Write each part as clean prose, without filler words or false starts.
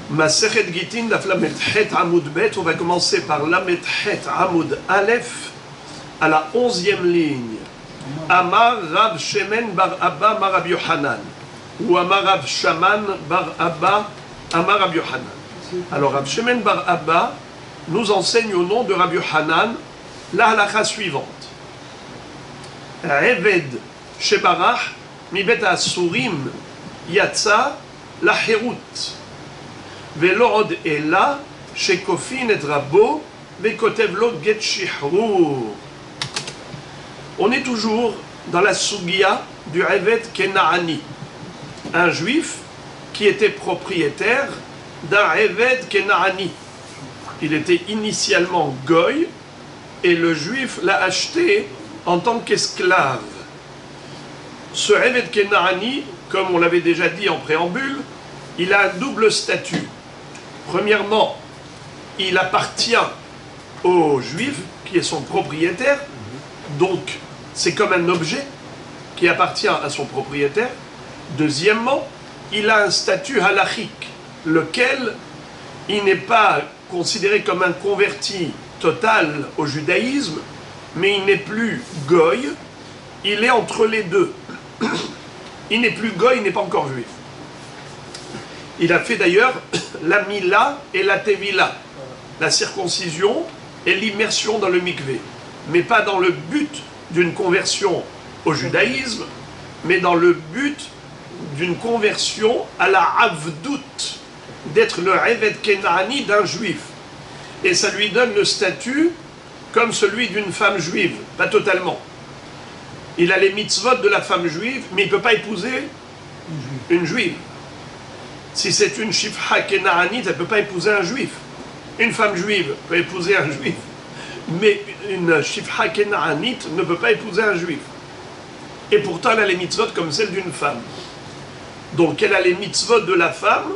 Masechet Gitin, daf Lamed Het Amoud Bet, on va commencer par Lamed Het Amoud Aleph, à la 11e ligne. Amar Rav Shemen bar Abba mar Rabbi Yochanan, ou Amar Rav Shaman bar Abba Amar Rabbi Yochanan. Alors Rav Shemen bar Abba nous enseigne au nom de Rabbi Yochanan la halakha suivante. Eved Shebarach mibet Asurim Yatsa la Herut. Velo od ela shekofin et rabo vekotev lo get shihrur. On est toujours dans la sugia du Eved Kenaani, un juif qui était propriétaire d'un Eved Kenaani. Il était initialement goy et le juif l'a acheté en tant qu'esclave. Ce Eved Kenaani, comme on l'avait déjà dit en préambule, il a un double statut. Premièrement, il appartient au juif qui est son propriétaire, donc c'est comme un objet qui appartient à son propriétaire. Deuxièmement, il a un statut halachique, lequel il n'est pas considéré comme un converti total au judaïsme, mais il n'est plus goy, il est entre les deux. Il n'est plus goy, il n'est pas encore juif. Il a fait d'ailleurs la mila et la tevila, la circoncision et l'immersion dans le mikvé, mais pas dans le but d'une conversion au judaïsme, mais dans le but d'une conversion à la avdout, d'être le Eved Kenaani d'un juif. Et ça lui donne le statut comme celui d'une femme juive, pas totalement. Il a les mitzvot de la femme juive, mais il ne peut pas épouser une juive. Si c'est une shifha kenaanite, elle ne peut pas épouser un juif. Une femme juive peut épouser un juif, mais une shifha kenaanite ne peut pas épouser un juif. Et pourtant, elle a les mitzvot comme celle d'une femme. Donc, elle a les mitzvot de la femme,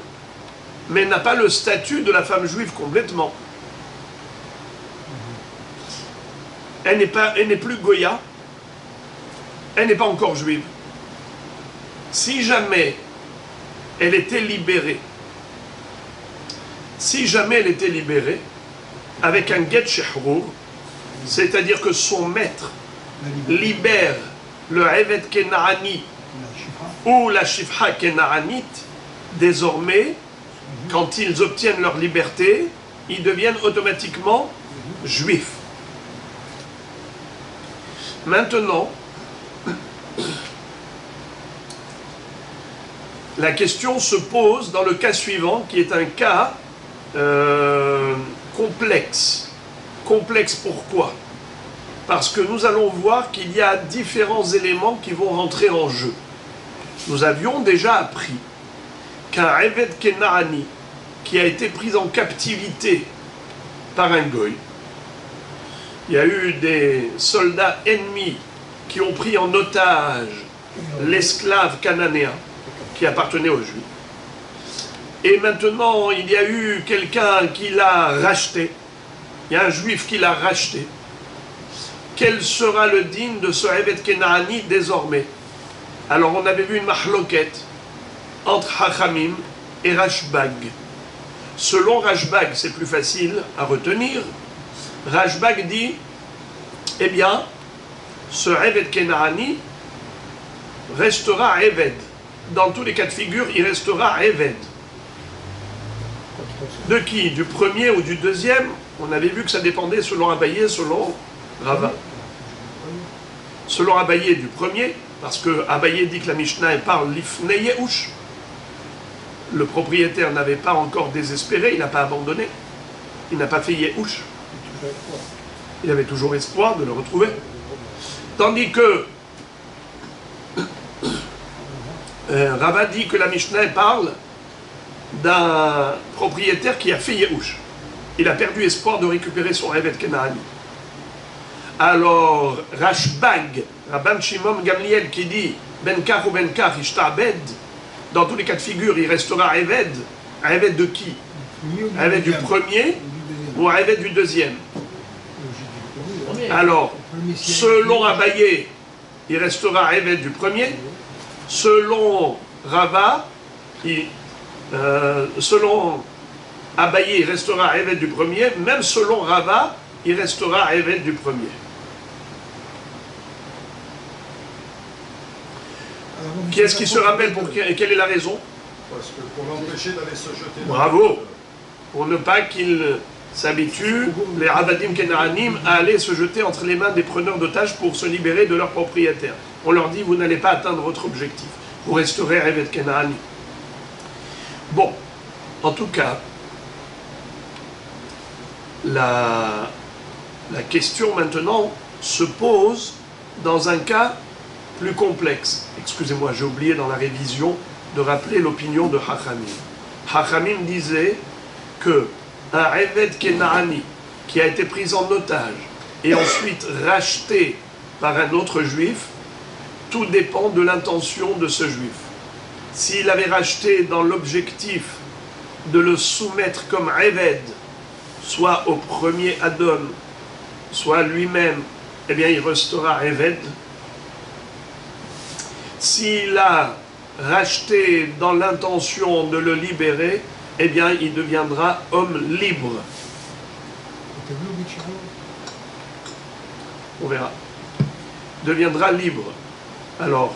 mais n'a pas le statut de la femme juive complètement. Elle n'est plus goya, elle n'est pas encore juive. Si jamais elle était libérée, avec un get shehrur, c'est-à-dire que son maître libère le Eved Kenaani ou la Shifha Kenaanite, désormais, quand ils obtiennent leur liberté, ils deviennent automatiquement juifs. Maintenant, la question se pose dans le cas suivant, qui est un cas complexe. Complexe pourquoi? Parce que nous allons voir qu'il y a différents éléments qui vont rentrer en jeu. Nous avions déjà appris qu'un Eved Kenaani qui a été pris en captivité par un goy, il y a eu des soldats ennemis qui ont pris en otage l'esclave cananéen qui appartenait aux Juifs. Et maintenant, il y a eu quelqu'un qui l'a racheté. Il y a un Juif qui l'a racheté. Quel sera le digne de ce Eved Kenaani désormais? Alors, on avait vu une mahloket entre Hachamim et Rashbag. Selon Rashbag, c'est plus facile à retenir. Rashbag dit, eh bien, ce Eved Kenaani restera Eved. Dans tous les cas de figure, il restera Eved. De qui? Du premier ou du deuxième? On avait vu que ça dépendait selon Abaye, selon Rava. Selon Abaye, du premier, parce que Abaye dit que la Mishnah parle l'ifnei yehush. Le propriétaire n'avait pas encore désespéré, il n'a pas abandonné, il n'a pas fait yehush. Il avait toujours espoir de le retrouver. Tandis que Rava dit que la Mishnah parle d'un propriétaire qui a fait yehush. Il a perdu espoir de récupérer son Eved Kenaani. Alors, Rashbag, Rabban Shimon Gamliel qui dit Ben Kach ou Ben Kach ishtabed, dans tous les cas de figure, il restera Eved. Un Eved de qui? Un Eved du premier ou un Eved du deuxième? Alors, selon Abaye, il restera Eved du premier. Selon Rava, selon Abaye, il restera Eved du premier, même selon Rava, il restera Eved du premier. Qui est-ce qui se rappelle pour quelle est la raison? Parce que pour l'empêcher d'aller se jeter. Bravo! Pour ne pas qu'il s'habitue, les Avadim Kenaanim, à aller se jeter entre les mains des preneurs d'otages pour se libérer de leurs propriétaires. On leur dit, vous n'allez pas atteindre votre objectif. Vous resterez Eved Kenaani. Bon, en tout cas, la question maintenant se pose dans un cas plus complexe. Excusez-moi, j'ai oublié dans la révision de rappeler l'opinion de Hachamim. Hachamim disait que un Eved Kenaani qui a été pris en otage et ensuite racheté par un autre juif, tout dépend de l'intention de ce juif. S'il avait racheté dans l'objectif de le soumettre comme Eved, soit au premier Adon, soit lui-même, eh bien il restera Eved. S'il a racheté dans l'intention de le libérer, eh bien il deviendra homme libre. On verra. Deviendra libre. Alors,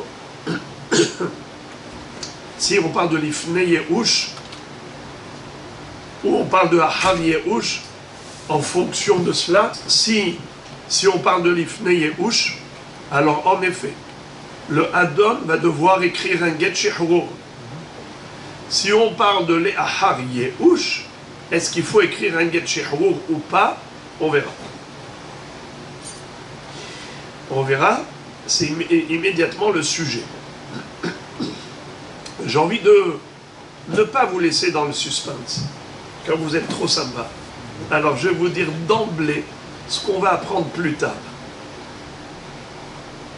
si on parle de l'Ifnei Yehush, ou on parle de Ahar Yehush, en fonction de cela, si on parle de l'Ifnei Yehush, alors en effet, le Adon va devoir écrire un Get Shehrour. Si on parle de l'Ahar Yehush, est-ce qu'il faut écrire un Get Shehrour ou pas? On verra. On verra, c'est immédiatement le sujet. J'ai envie de ne pas vous laisser dans le suspense, car vous êtes trop sympa. Alors je vais vous dire d'emblée ce qu'on va apprendre plus tard.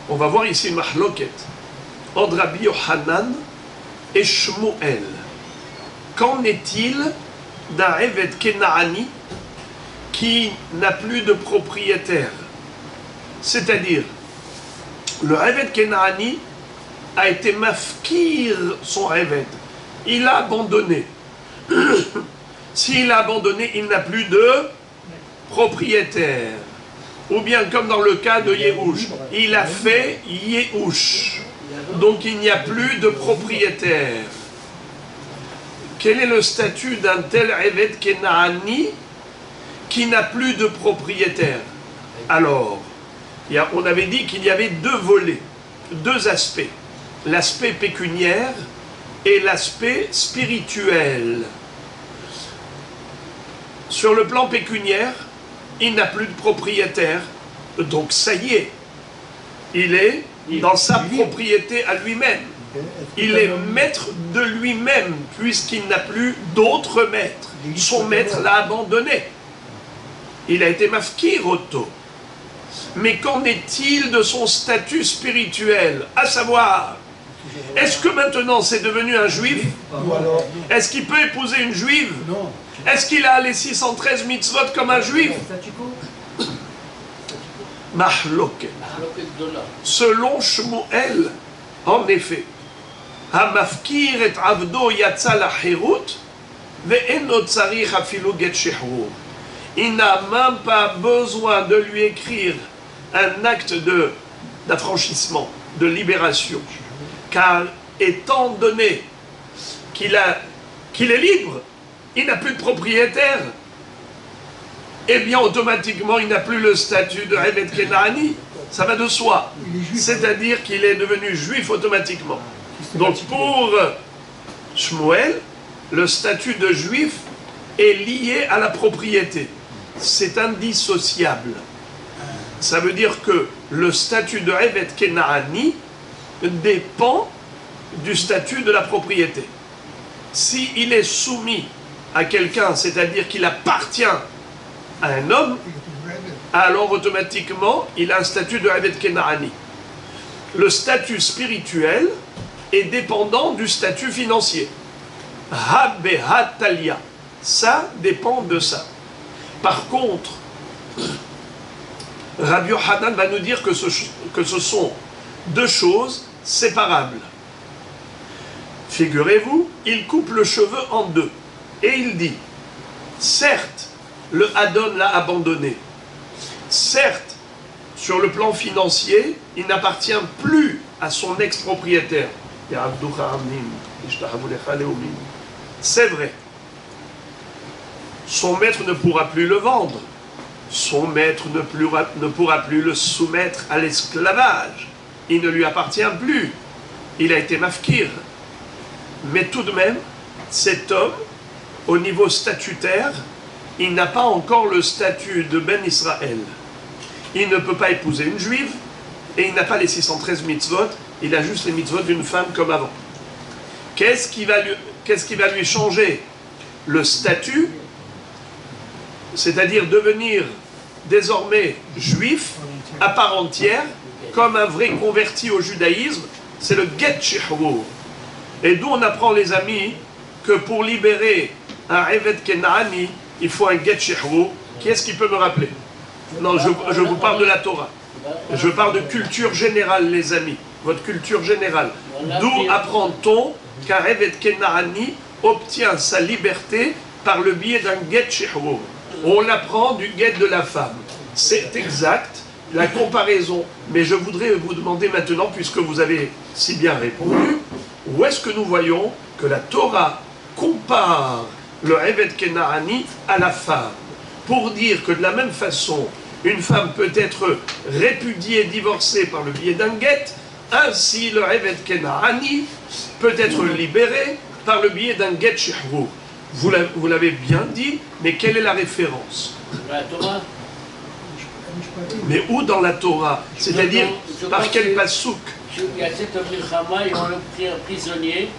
On va voir ici une mahloket entre Rabbi Yohanan et Shmuel. Qu'en est-il d'un Eved Kenaani qui n'a plus de propriétaire? C'est-à-dire, le Eved Kenaani a été mafkir son Eved. Il a abandonné. S'il a abandonné, il n'a plus de propriétaire. Ou bien comme dans le cas de Yehush, il a fait Yehush. Donc il n'y a plus de propriétaire. Quel est le statut d'un tel Eved Kenaani qui n'a plus de propriétaire? Alors, on avait dit qu'il y avait deux volets, deux aspects. L'aspect pécuniaire et l'aspect spirituel. Sur le plan pécuniaire, il n'a plus de propriétaire, donc ça y est, il est dans sa propriété à lui-même. Il est maître de lui-même, puisqu'il n'a plus d'autre maître. Son maître l'a abandonné. Il a été mafkir auto. Mais qu'en est-il de son statut spirituel? À savoir, est-ce que maintenant c'est devenu un juif? Est-ce qu'il peut épouser une juive? Non. Est-ce qu'il a les 613 mitzvot comme un juif? Mahloket. Selon Shmuel, en effet, Hamafkir et Avdo yatsa la hirut, ve'eno tzarich afilu get shehrour. Il n'a même pas besoin de lui écrire un acte d'affranchissement, de libération. Car étant donné qu'il est libre, il n'a plus de propriétaire, eh bien automatiquement il n'a plus le statut de Eved Kenaani. Ça va de soi. C'est-à-dire qu'il est devenu juif automatiquement. Donc pour Shmuel, le statut de juif est lié à la propriété. C'est indissociable. Ça veut dire que le statut de Eved Kenaani dépend du statut de la propriété. S'il est soumis à quelqu'un, c'est-à-dire qu'il appartient à un homme, alors automatiquement il a un statut de Eved Kenaani. Le statut spirituel est dépendant du statut financier. Ha-be-ha-talia. Ça dépend de ça. Par contre, Rabbi Yohanan va nous dire que ce sont deux choses séparables. Figurez-vous, il coupe le cheveu en deux. Et il dit, Certes, le Hadon l'a abandonné. Certes, sur le plan financier, il n'appartient plus à son ex-propriétaire. C'est vrai. Son maître ne pourra plus le vendre. Son maître ne pourra plus le soumettre à l'esclavage. Il ne lui appartient plus. Il a été mafkir. Mais tout de même, cet homme, au niveau statutaire, il n'a pas encore le statut de Ben Israël. Il ne peut pas épouser une juive et il n'a pas les 613 mitzvot, il a juste les mitzvot d'une femme comme avant. Qu'est-ce qui va lui changer? Le statut, c'est-à-dire devenir désormais juif à part entière, comme un vrai converti au judaïsme, c'est le get shihrur. Et d'où on apprend, les amis, que pour libérer un Eved Kenaani, il faut un get shihrur. Qui est-ce qui peut me rappeler? Non, je vous parle de la Torah. Je parle de culture générale, les amis. Votre culture générale. D'où apprend-on qu'un Eved Kenaani obtient sa liberté par le biais d'un get shihrur? On l'apprend du get de la femme. C'est exact, la comparaison. Mais je voudrais vous demander maintenant, puisque vous avez si bien répondu, où est-ce que nous voyons que la Torah compare le Eved Kenaani à la femme, pour dire que de la même façon, une femme peut être répudiée, divorcée par le biais d'un get, ainsi le Eved Kenaani peut être libéré par le biais d'un get shihrur. Vous l'avez bien dit, mais quelle est la référence? La Torah. Mais où dans la Torah? C'est-à-dire, par quel passouk? Il y a cette milchama, ils vont le pris prisonnier.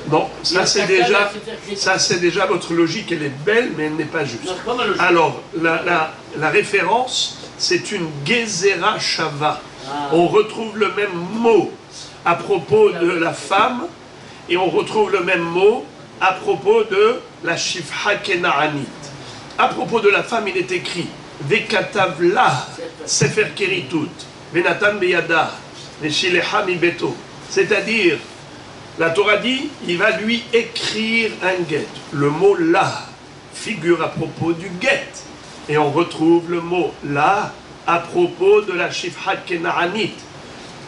Non, ça c'est déjà votre logique, elle est belle, mais elle n'est pas juste. Alors, la référence, c'est une Gezerah Shava. On retrouve le même mot à propos de la femme, et on retrouve le même mot à propos de la Shifha Kenaanit. À propos de la femme, il est écrit Vekatavla Sefer Keritut, Venatan Beyada, Veshileha mi Beto. C'est-à-dire, la Torah dit, il va lui écrire un get. Le mot là figure à propos du get. Et on retrouve le mot là à propos de la Shifha Kenaanit.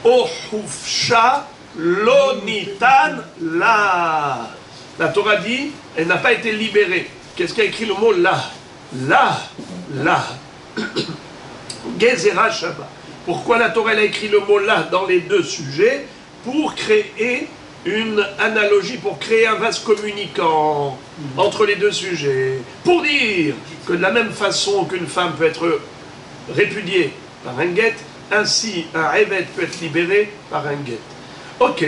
Ohufsha Lonitan la. La Torah dit, elle n'a pas été libérée. Qu'est-ce qu'a écrit le mot là? Là. Gezerah Shabbat. Pourquoi la Torah a écrit le mot là dans les deux sujets? Pour créer une analogie, pour créer un vase communicant entre les deux sujets. Pour dire que de la même façon qu'une femme peut être répudiée par un get, ainsi un Eved peut être libéré par un get. Ok,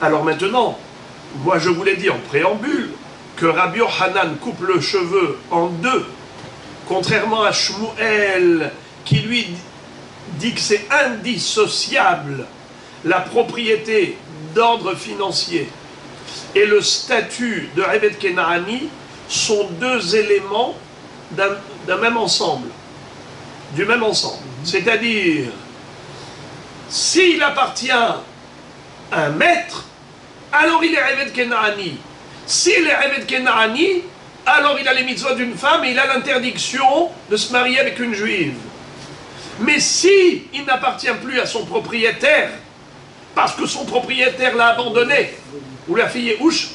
alors maintenant, moi je vous l'ai dit en préambule, que Rabbi Yochanan coupe le cheveu en deux, contrairement à Shmuel, qui lui dit que c'est indissociable, la propriété d'ordre financier et le statut de Eved Kenaani sont deux éléments d'un même ensemble, du même ensemble. C'est-à-dire, s'il appartient à un maître, alors il est Eved Kenaani. S'il est Eved Kenaani, alors il a les mitzvot d'une femme et il a l'interdiction de se marier avec une juive. Mais si il n'appartient plus à son propriétaire, parce que son propriétaire l'a abandonné, ou la fille est ouche,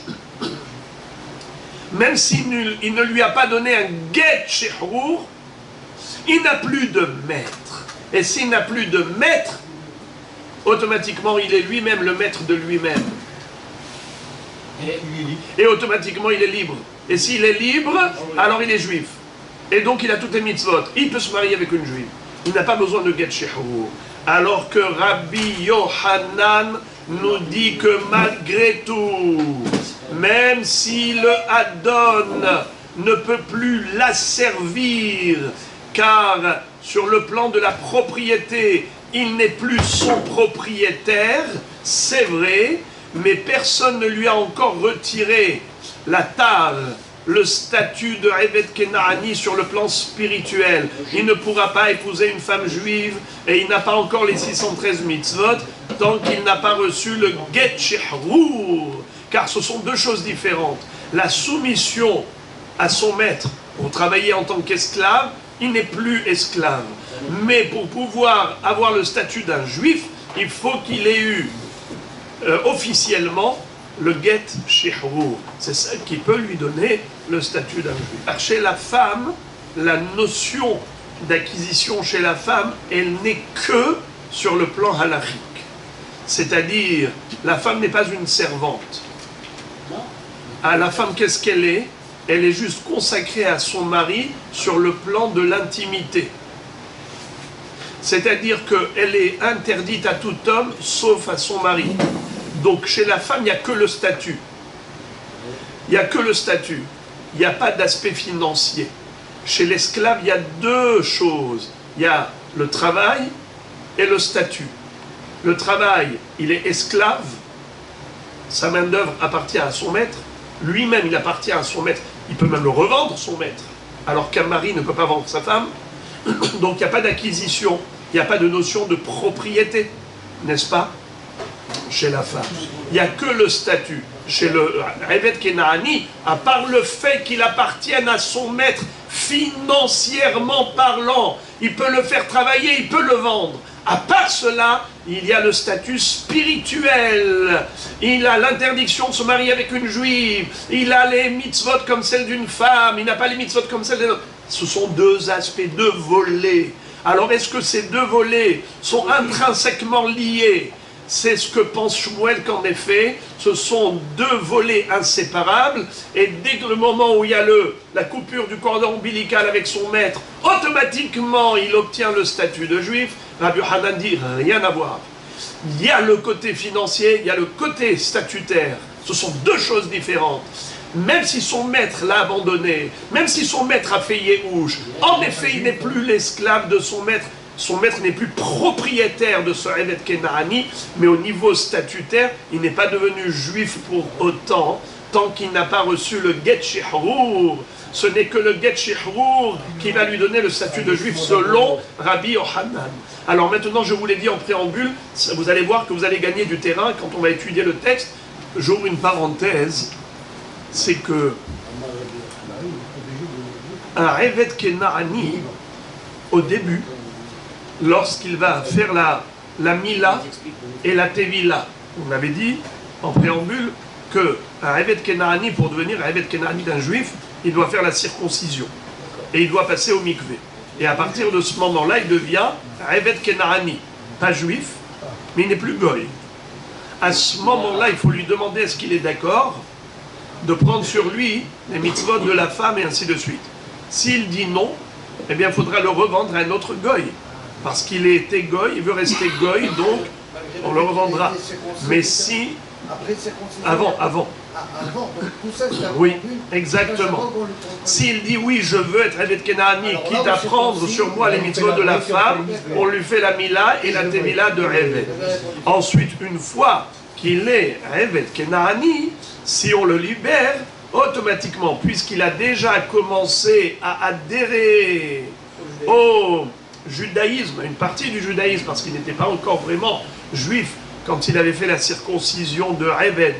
même s'il ne lui a pas donné un get shihrur, il n'a plus de maître. Et s'il n'a plus de maître, automatiquement il est lui-même le maître de lui-même. Et automatiquement il est libre. Et s'il est libre, alors il est juif. Et donc il a toutes les mitzvot. Il peut se marier avec une juive. Il n'a pas besoin de get shihrur. Alors que Rabbi Yochanan nous dit que malgré tout, même si le Hadon ne peut plus l'asservir, car sur le plan de la propriété, il n'est plus son propriétaire, c'est vrai, mais personne ne lui a encore retiré la tare, le statut de Eved Kenaani sur le plan spirituel. Il ne pourra pas épouser une femme juive et il n'a pas encore les 613 mitzvot tant qu'il n'a pas reçu le get shihrur, car ce sont deux choses différentes. La soumission à son maître pour travailler en tant qu'esclave, il n'est plus esclave. Mais pour pouvoir avoir le statut d'un juif, il faut qu'il ait eu officiellement le get shihrur. C'est ça qui peut lui donner le statut d'un juif. Alors, chez la femme, la notion d'acquisition chez la femme, elle n'est que sur le plan halachique. C'est-à-dire, la femme n'est pas une servante. Ah, la femme, qu'est-ce qu'elle est? Elle est juste consacrée à son mari sur le plan de l'intimité. C'est-à-dire qu'elle est interdite à tout homme, sauf à son mari. Donc, chez la femme, il n'y a que le statut. Il n'y a que le statut. Il n'y a pas d'aspect financier. Chez l'esclave, il y a deux choses. Il y a le travail et le statut. Le travail, il est esclave. Sa main-d'œuvre appartient à son maître. Lui-même, il appartient à son maître. Il peut même le revendre, son maître. Alors qu'un mari ne peut pas vendre sa femme. Donc, il n'y a pas d'acquisition. Il n'y a pas de notion de propriété. N'est-ce pas? Chez la femme. Il n'y a que le statut. Chez le Eved Kenaani, à part le fait qu'il appartienne à son maître financièrement parlant, il peut le faire travailler, il peut le vendre. À part cela, il y a le statut spirituel. Il a l'interdiction de se marier avec une juive. Il a les mitzvot comme celle d'une femme. Il n'a pas les mitzvot comme celle d'un autre. Ce sont deux aspects, deux volets. Alors, est-ce que ces deux volets sont intrinsèquement liés? C'est ce que pense Shmuel qu'en effet, ce sont deux volets inséparables, et dès que le moment où il y a la coupure du cordon ombilical avec son maître, automatiquement il obtient le statut de juif. Rabbi Hanan dit rien à voir. Il y a le côté financier, il y a le côté statutaire. Ce sont deux choses différentes. Même si son maître l'a abandonné, même si son maître a fait Yehush, en effet il n'est plus l'esclave de son maître. Son maître n'est plus propriétaire de ce Eved Kenaani, mais au niveau statutaire, il n'est pas devenu juif pour autant, tant qu'il n'a pas reçu le Get Shihrur. Ce n'est que le Get Shihrur qui va lui donner le statut de juif selon Rabbi Yochanan. Alors maintenant, je vous l'ai dit en préambule, vous allez voir que vous allez gagner du terrain quand on va étudier le texte. J'ouvre une parenthèse, c'est que un Eved Kenaani, au début, lorsqu'il va faire la Mila et la Tevila. On avait dit en préambule qu'un Eved Kenaani, pour devenir un Eved Kenaani d'un juif, il doit faire la circoncision. Et il doit passer au mikvé. Et à partir de ce moment-là, il devient un Eved Kenaani, pas juif, mais il n'est plus goy. À ce moment-là, il faut lui demander est-ce qu'il est d'accord de prendre sur lui les mitzvot de la femme et ainsi de suite. S'il dit non, eh bien il faudra le revendre à un autre goy. Parce qu'il était goy, il veut rester goy, donc on le revendra. Mais si... Avant. Avant, donc tout ça, c'est oui, exactement. S'il dit oui, je veux être Eved Kenaani, quitte à prendre sur moi les mitzvot de la femme, on lui fait la Mila et la Tevila de Eved. Ensuite, une fois qu'il est Eved Kenaani, si on le libère, automatiquement, puisqu'il a déjà commencé à adhérer au judaïsme, une partie du judaïsme, parce qu'il n'était pas encore vraiment juif quand il avait fait la circoncision de Eved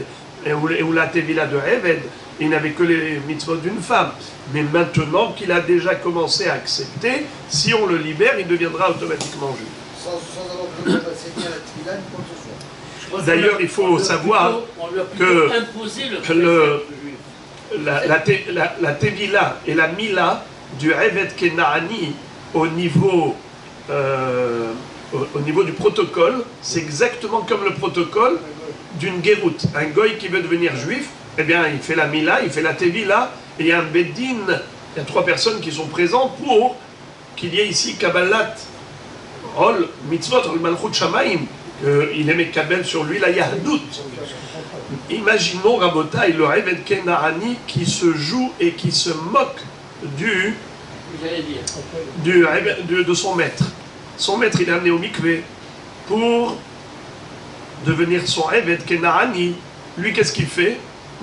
ou la Tevila de Eved, il n'avait que les mitzvot d'une femme. Mais maintenant qu'il a déjà commencé à accepter, si on le libère, il deviendra automatiquement juif. Sans avoir besoin de passer à la Tevila, ni quoi que ce soit. D'ailleurs, il faut savoir que la Tevila et la Mila du Eved Kenaani au niveau du protocole, c'est exactement comme le protocole d'une Gérout. Un goy qui veut devenir juif, eh bien, il fait la Mila, il fait la Tevila, et il y a un Beddin, il y a 3 personnes qui sont présentes pour qu'il y ait ici Kabbalat, Ol, Mitzvot, Ol Malchut Shamaim, il aimait Kabel sur lui, la Yahdut. Imaginons, Rabotai, le Eved Kenaani qui se joue et qui se moque de son maître. Son maître, il est amené au mikvé pour devenir son Eved Kenaani. Lui, qu'est-ce qu'il fait?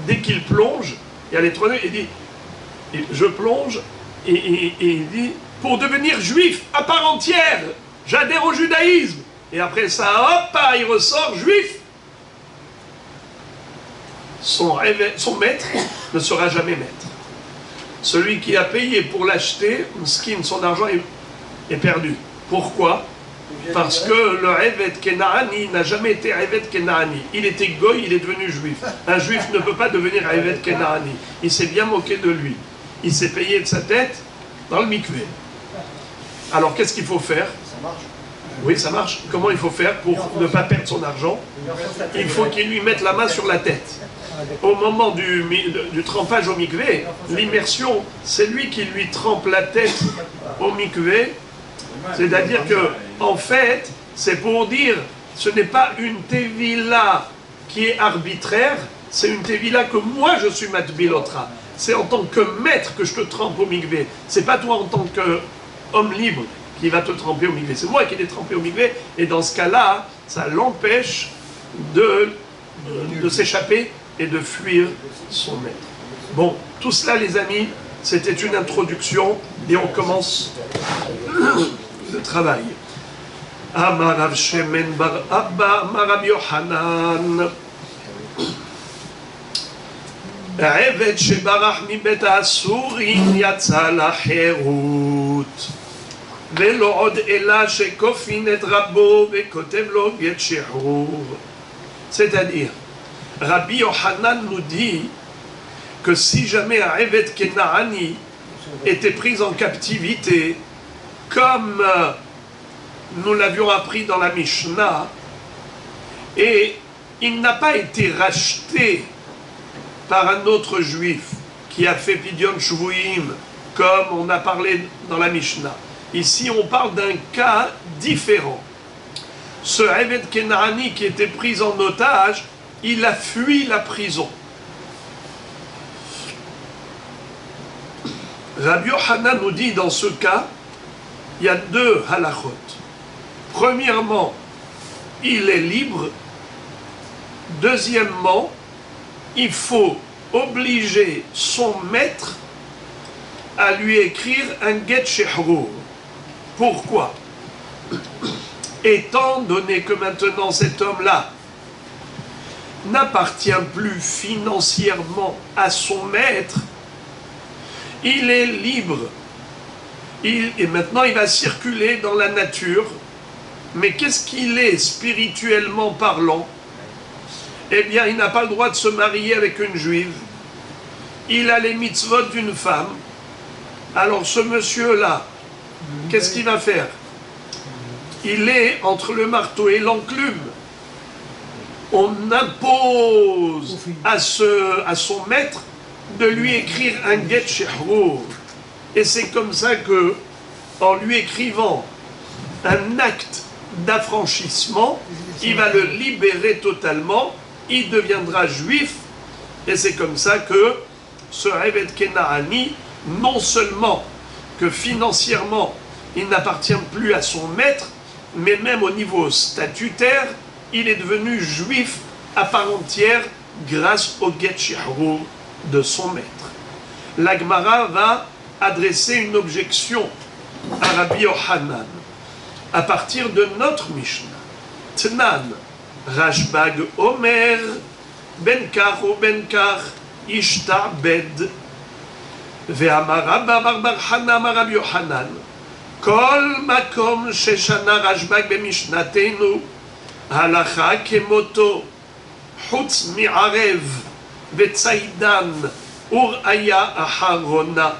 Dès qu'il plonge, il y a les 3 nœuds, il dit je plonge, et il dit pour devenir juif à part entière, j'adhère au judaïsme. Et après ça, hop, il ressort juif. Son maître ne sera jamais maître. celui qui a payé pour l'acheter, Mskin, son argent est perdu. Pourquoi? Parce que le Evet Kenaani n'a jamais été Evet Kenaani. Il était goy, il est devenu juif. Un juif ne peut pas devenir Evet Kenaani. Il s'est bien moqué de lui. Il s'est payé de sa tête dans le mikvé. Alors qu'est-ce qu'il faut faire? Ça marche. Oui, ça marche. Comment il faut faire pour ne pas perdre son argent? Il faut qu'il lui mette la main sur la tête. Au moment du trempage au mikvé, l'immersion, c'est lui qui lui trempe la tête au mikvé. C'est-à-dire que, en fait, c'est pour dire, ce n'est pas une tevila qui est arbitraire, c'est une tevila que moi je suis matbilotra. C'est en tant que maître que je te trempe au mikvé. C'est pas toi en tant qu'homme libre qui va te tremper au mikvé. C'est moi qui l'ai trempé au mikvé. Et dans ce cas-là, ça l'empêche de s'échapper et de fuir son maître. Bon, tout cela, les amis, c'était une introduction et on commence le travail. Amar Rav Shemen bar Abba, Amar Rabbi Yochanan. העבד שברח מבית האסורים יצא לחירות ולא עוד אלא שכופין את רבו וכותב לו גט שחרור. C'est-à-dire, Rabbi Yochanan nous dit que si jamais un Eved Kenaani était pris en captivité, comme nous l'avions appris dans la Mishnah, et il n'a pas été racheté par un autre juif qui a fait Pidyon Shvuim, comme on a parlé dans la Mishnah. Ici, on parle d'un cas différent. Ce Eved Kenaani qui était pris en otage, il a fui la prison. Rabbi Yochanan nous dit dans ce cas, il y a deux halachot. Premièrement, il est libre. Deuxièmement, il faut obliger son maître à lui écrire un get shehrur. Pourquoi? Étant donné que maintenant cet homme-là n'appartient plus financièrement à son maître, il est libre. Et maintenant il va circuler dans la nature, mais qu'est-ce qu'il est spirituellement parlant? Eh bien, il n'a pas le droit de se marier avec une juive. Il a les mitzvot d'une femme. Alors ce monsieur-là, qu'est-ce qu'il va faire? Il est entre le marteau et l'enclume. On impose à son maître de lui écrire un get shehrur. Et c'est comme ça que, en lui écrivant un acte d'affranchissement, il va le libérer totalement. Il deviendra juif, et c'est comme ça que ce Eved Kenaani, non seulement que financièrement il n'appartient plus à son maître, mais même au niveau statutaire, il est devenu juif à part entière grâce au get shehrur de son maître. La Gemara va adresser une objection à Rabbi Yochanan à partir de notre Mishnah. Tnan Rashbag Omer Ben Kach ou Ben Kach Ishtabed Ve'amar Rabba bar bar Hana amar Rabbi Yochanan Kol makom sheshana Rashbag bemishnatenu halacha kemoto chutz mi'arev ve'tzaidan ur'aya acharona.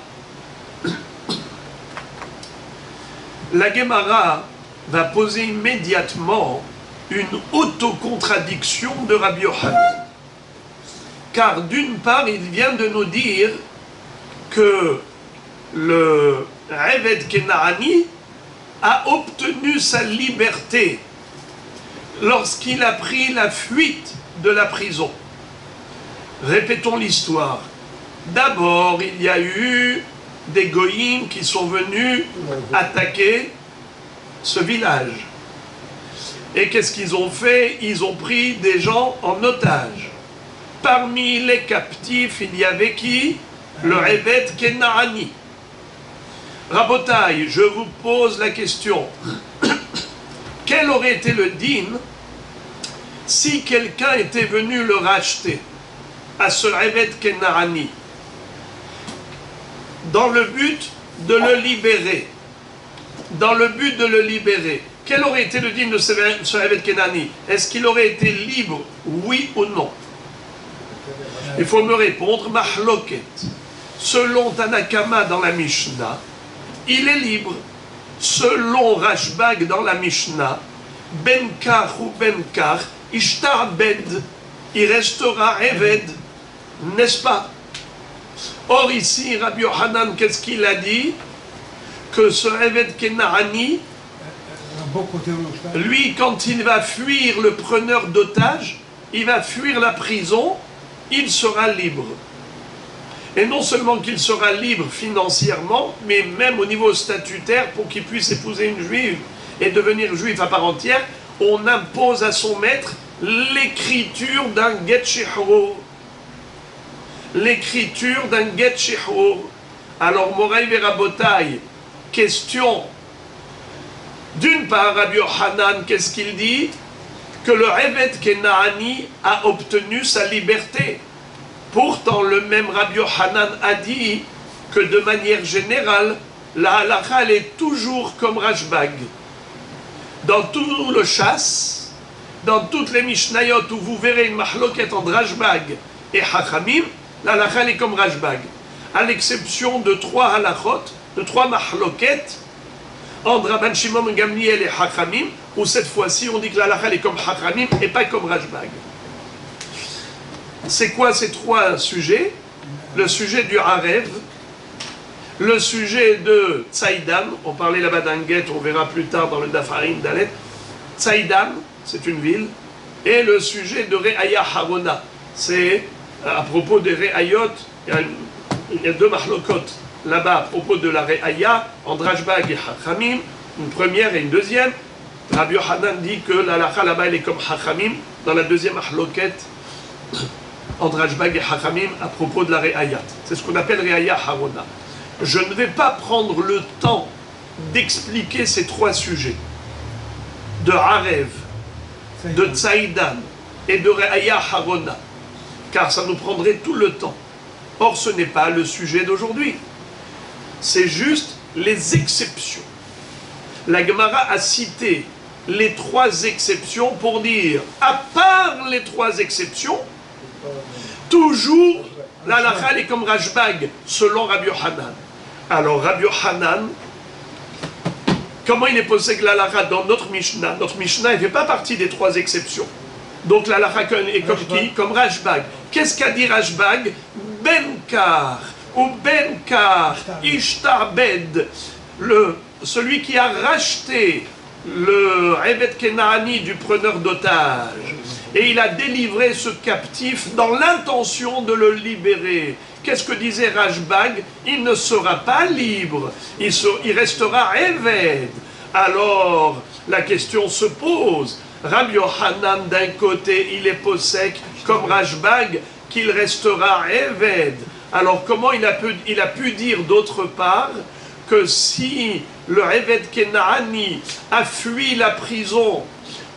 La Gemara va poser immédiatement une autocontradiction de Rabbi Yochanan. Car d'une part, il vient de nous dire que le Eved Kenaani a obtenu sa liberté lorsqu'il a pris la fuite de la prison. Répétons l'histoire. D'abord, il y a eu des goïms qui sont venus attaquer ce village. Et qu'est-ce qu'ils ont fait? Ils ont pris des gens en otage. Parmi les captifs, il y avait qui? Le Eved Kenaani. Rabotai, je vous pose la question. Quel aurait été le din si quelqu'un était venu le racheter à ce Eved Kenaani? dans le but de le libérer. Dans le but de le libérer. Quel aurait été le dîme de ce Eved Kenani? Est-ce qu'il aurait été libre, oui ou non? Il faut me répondre, Mahloket. Selon Tanakama dans la Mishnah, il est libre. Selon Rashbag dans la Mishnah, Benkar ou Benkar, Ishtabed, il restera Eved, n'est-ce pas? Or ici, Rabbi Yohanan, qu'est-ce qu'il a dit? Que ce Eved Kenani, lui, quand il va fuir le preneur d'otages, il va fuir la prison, il sera libre. Et non seulement qu'il sera libre financièrement, mais même au niveau statutaire, pour qu'il puisse épouser une juive et devenir juif à part entière, on impose à son maître l'écriture d'un get shihrour. L'écriture d'un get shihrour. Alors, Moraï Verabotai, question. D'une part, Rabbi Yohanan, qu'est-ce qu'il dit? Que le Eved Kenani a obtenu sa liberté. Pourtant, le même Rabbi Yohanan a dit que de manière générale, la halakha elle est toujours comme Rashbag. Dans tout le chasse, dans toutes les Mishnayot où vous verrez une mahloket entre Rashbag et Hachamim, la halakha elle est comme Rashbag. À l'exception de 3 halachot, de 3 mahloket, entre Rabban Shimon Gamliel et Hachamim, où cette fois-ci on dit que la halakha est comme Hachamim et pas comme Rashbag. C'est quoi ces 3 sujets? Le sujet du Harev, le sujet de Tsaïdan, on parlait là-bas d'un guet, on verra plus tard dans le Dafarim Dalet. Tsaïdan, c'est une ville, et le sujet de Re'aya Harona, c'est à propos des Re'ayot, il y a 2 mahlokot là-bas à propos de la Re'aya, en Rashbag et Hachamim, une première et une deuxième. Rabbi Yohanan dit que la halakha là-bas elle est comme Hachamim, dans la deuxième mahloket, entre Rashbag et Hachamim à propos de la Re'aya. C'est ce qu'on appelle Re'aya Harona. Je ne vais pas prendre le temps d'expliquer ces 3 sujets, de Harev, de Tsaïdan et de Re'aya Harona, car ça nous prendrait tout le temps. Or, ce n'est pas le sujet d'aujourd'hui. C'est juste les exceptions. La Gemara a cité les 3 exceptions pour dire, à part les 3 exceptions, toujours la halakha est comme Rashbag, selon Rabbi Yohanan. Alors Rabbi Yohanan, comment il est possible que la halakha dans notre Mishnah ne fait pas partie des 3 exceptions. Donc la halakha est comme qui? Comme Rashbag. Qu'est-ce qu'a dit Rashbag? Benkar ou Benkar Ishtabed, celui qui a racheté le Eved Kenani du preneur d'otages, et il a délivré ce captif dans l'intention de le libérer. Qu'est-ce que disait Rashbag? Il ne sera pas libre, il restera Eved. Alors, la question se pose. Rabbi Yohanan, d'un côté, il est possèque comme Rashbag, qu'il restera Eved. Alors, comment il a pu dire d'autre part que si le Eved Kenani a fui la prison,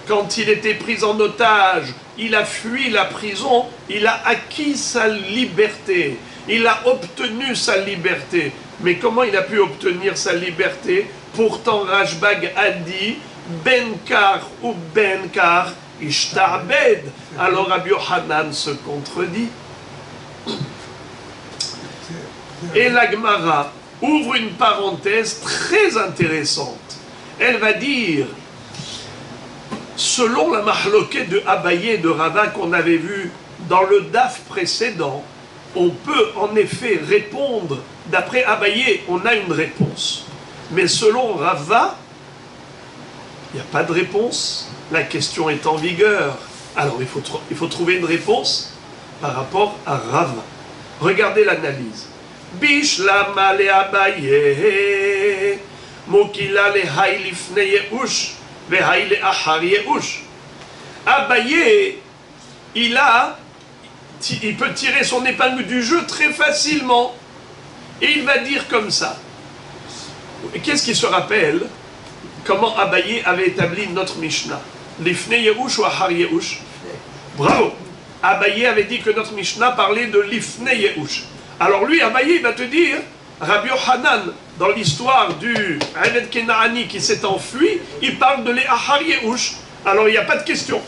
quand il était pris en otage, il a fui la prison, il a acquis sa liberté, il a obtenu sa liberté. Mais comment il a pu obtenir sa liberté? Pourtant Rashbag a dit Benkar ou Benkar Ishtabed. Alors Rabbi Yohanan se contredit. Et la Gemara ouvre une parenthèse très intéressante. Elle va dire, selon la mahloket de Abaye et de Rava qu'on avait vu dans le daf précédent, on peut en effet répondre. D'après Abaye, on a une réponse. Mais selon Rava, il n'y a pas de réponse. La question est en vigueur. Alors il faut trouver une réponse par rapport à Rava. Regardez l'analyse. Bishlama le Abaye, Mokila le Hay lifne Yehush, ve Hay le Achar Yehush. Abaye, il peut tirer son épingle du jeu très facilement. Et il va dire comme ça. Qu'est-ce qui se rappelle? Comment Abaye avait établi notre Mishnah? Lifne Yehush ou Achar Yehush? Bravo! Abaye avait dit que notre Mishnah parlait de Lifne Yehush. Alors lui, Abaye, il va te dire Rabbi Yochanan, dans l'histoire du Eved Kenaani qui s'est enfui, il parle de l'Ehar Yehush. Alors il n'y a pas de question.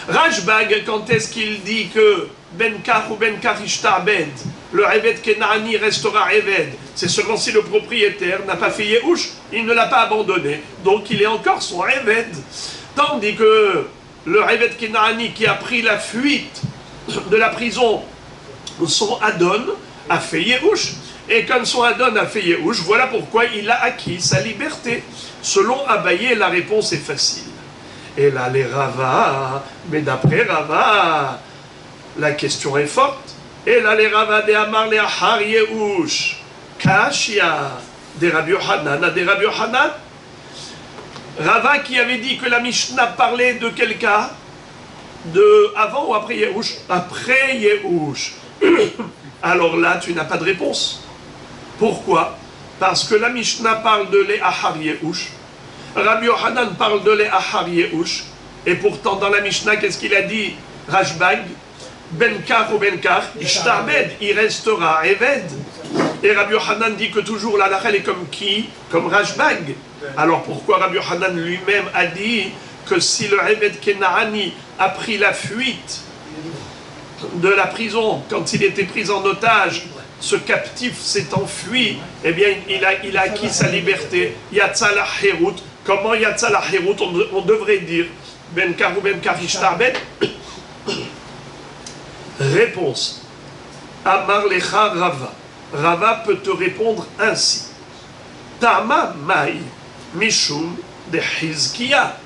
Rashbag, quand est-ce qu'il dit que Benkar ou Benkar Ishtabed, le Eved Kenaani restera Eved, c'est seulement si le propriétaire n'a pas fait Yehush, il ne l'a pas abandonné, donc il est encore son Eved. Tandis que le Eved Kenaani qui a pris la fuite de la prison, son Adon a fait Yehush. Et comme son Adon a fait Yehush, voilà pourquoi il a acquis sa liberté. Selon Abaye, la réponse est facile. Et là, les Rava, mais d'après Rava, la question est forte. Et là, les Rava de Amar le Ahar Yehush, Kashia, des Rabbi Yochanan, des Rabbi Yochanan. Rava qui avait dit que la Mishnah parlait de quel cas? De avant ou après Yehush? Après Yehush. Alors là, tu n'as pas de réponse. Pourquoi? Parce que la Mishnah parle de l'Ehar Yehush, Rabbi Yochanan parle de l'Ehar Yehush, et pourtant dans la Mishnah, qu'est-ce qu'il a dit Rashbag? Benkar ou Benkar, Ishtabed, il restera Eved. Et Rabbi Yochanan dit que toujours la halakha est comme qui? Comme Rashbag. Alors pourquoi Rabbi Yochanan lui-même a dit que si le Eved Kenaani a pris la fuite de la prison, quand il était pris en otage, ce captif s'est enfui, eh bien il a acquis sa liberté. Yatsa la Herut. Comment Yatsa la Herut? On devrait dire Benkar ou Benkar Ishtabed. Réponse. Amar lecha Rava. Rava peut te répondre ainsi. Tama mai mishum de Hizkiya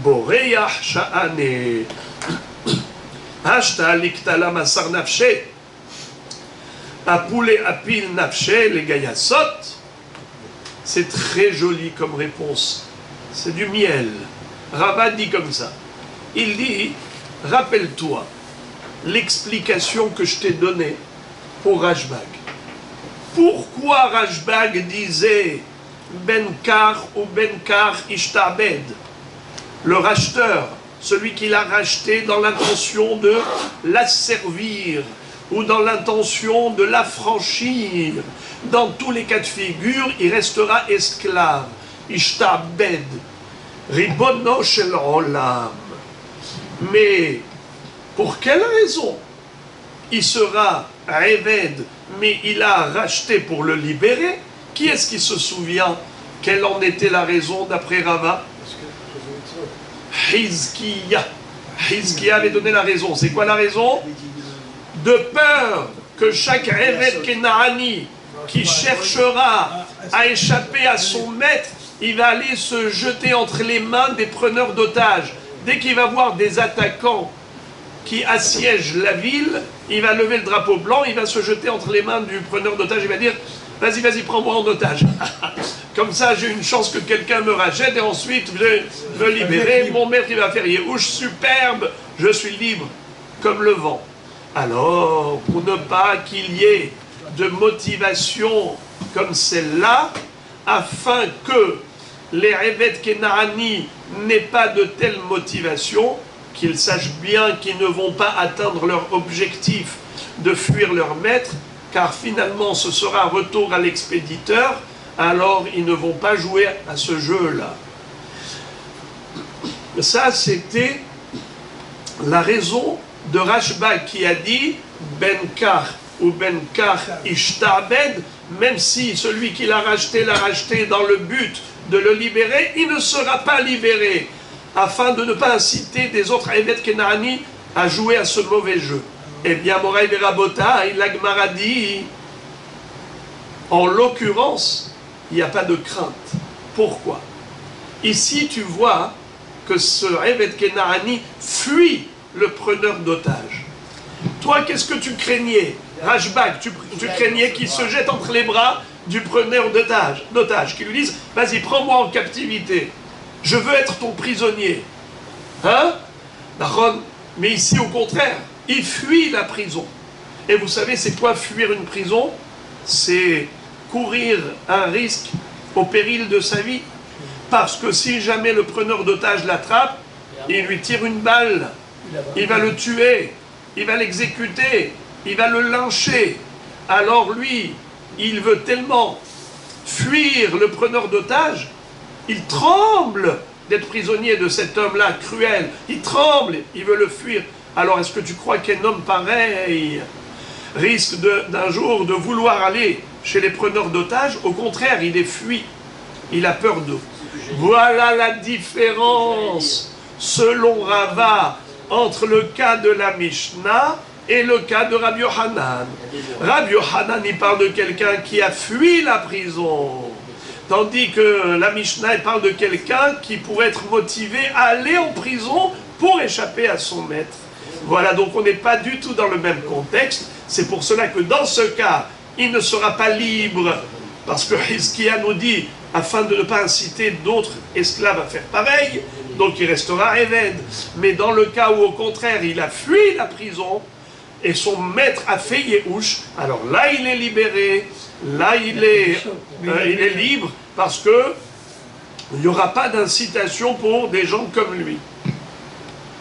boreach sha'ane hashta liktala masar nafshe apule apil nafshe le gayasot. C'est très joli comme réponse. C'est du miel. Rava dit comme ça. Il dit, rappelle-toi l'explication que je t'ai donnée pour Rashbag. Pourquoi Rashbag disait Benkar ou Benkar Ishtabed? Le racheteur, celui qui l'a racheté dans l'intention de l'asservir ou dans l'intention de l'affranchir. Dans tous les cas de figure, il restera esclave. Ishtabed. Ribono shel olam. Mais pour quelle raison il sera Eved, mais il a racheté pour le libérer? Qui est-ce qui se souvient quelle en était la raison d'après Rava? Hizkiya. Hizkiya avait donné la raison. C'est quoi la raison? De peur que chaque Eved Kenaani qui cherchera à échapper à son maître, il va aller se jeter entre les mains des preneurs d'otages. Dès qu'il va voir des attaquants qui assiègent la ville, il va lever le drapeau blanc, il va se jeter entre les mains du preneur d'otages, il va dire « Vas-y, vas-y, prends-moi en otage. Comme ça, j'ai une chance que quelqu'un me rachète et ensuite je vais me libérer. Mon maître, il va faire Yehush, superbe, je suis libre, comme le vent. » Alors, pour ne pas qu'il y ait de motivation comme celle-là, afin que les Eved Kenaani n'aient pas de telle motivation, qu'ils sachent bien qu'ils ne vont pas atteindre leur objectif de fuir leur maître, car finalement ce sera un retour à l'expéditeur, alors ils ne vont pas jouer à ce jeu-là. Ça, c'était la raison de Rashbag qui a dit Benkar ou Benkar Ishtabed, même si celui qui l'a racheté dans le but de le libérer, il ne sera pas libéré, afin de ne pas inciter des autres Eved Kenaani à jouer à ce mauvais jeu. Eh bien, Moraï Berabota, la Gemara dit, en l'occurrence, il n'y a pas de crainte. Pourquoi? Ici, tu vois que ce Eved Kenaani fuit le preneur d'otages. Toi, qu'est-ce que tu craignais? Rashbag, tu craignais qu'il se jette entre les bras du preneur d'otages, qui lui dise « Vas-y, prends-moi en captivité, je veux être ton prisonnier. » Hein? Mais ici, au contraire, il fuit la prison. Et vous savez, c'est quoi fuir une prison? C'est courir un risque au péril de sa vie. Parce que si jamais le preneur d'otages l'attrape, il lui tire une balle, il va le tuer, il va l'exécuter, il va le lyncher. Alors lui, il veut tellement fuir le preneur d'otages, il tremble d'être prisonnier de cet homme-là cruel. Il tremble, il veut le fuir. Alors est-ce que tu crois qu'un homme pareil risque d'un jour de vouloir aller chez les preneurs d'otages? Au contraire, il est fui. Il a peur d'eux. Voilà la différence, selon Rava, entre le cas de la Mishnah et le cas de Rabbi Yohanan. Rabbi Yohanan, il parle de quelqu'un qui a fui la prison. Tandis que la Mishnah, elle parle de quelqu'un qui pourrait être motivé à aller en prison pour échapper à son maître. Voilà, donc on n'est pas du tout dans le même contexte. C'est pour cela que dans ce cas, il ne sera pas libre. Parce que Hizkiya nous dit, afin de ne pas inciter d'autres esclaves à faire pareil, donc il restera Eved. Mais dans le cas où au contraire, il a fui la prison, et son maître a fait Yehush, alors là il est libéré, là il est libre, parce que il n'y aura pas d'incitation pour des gens comme lui.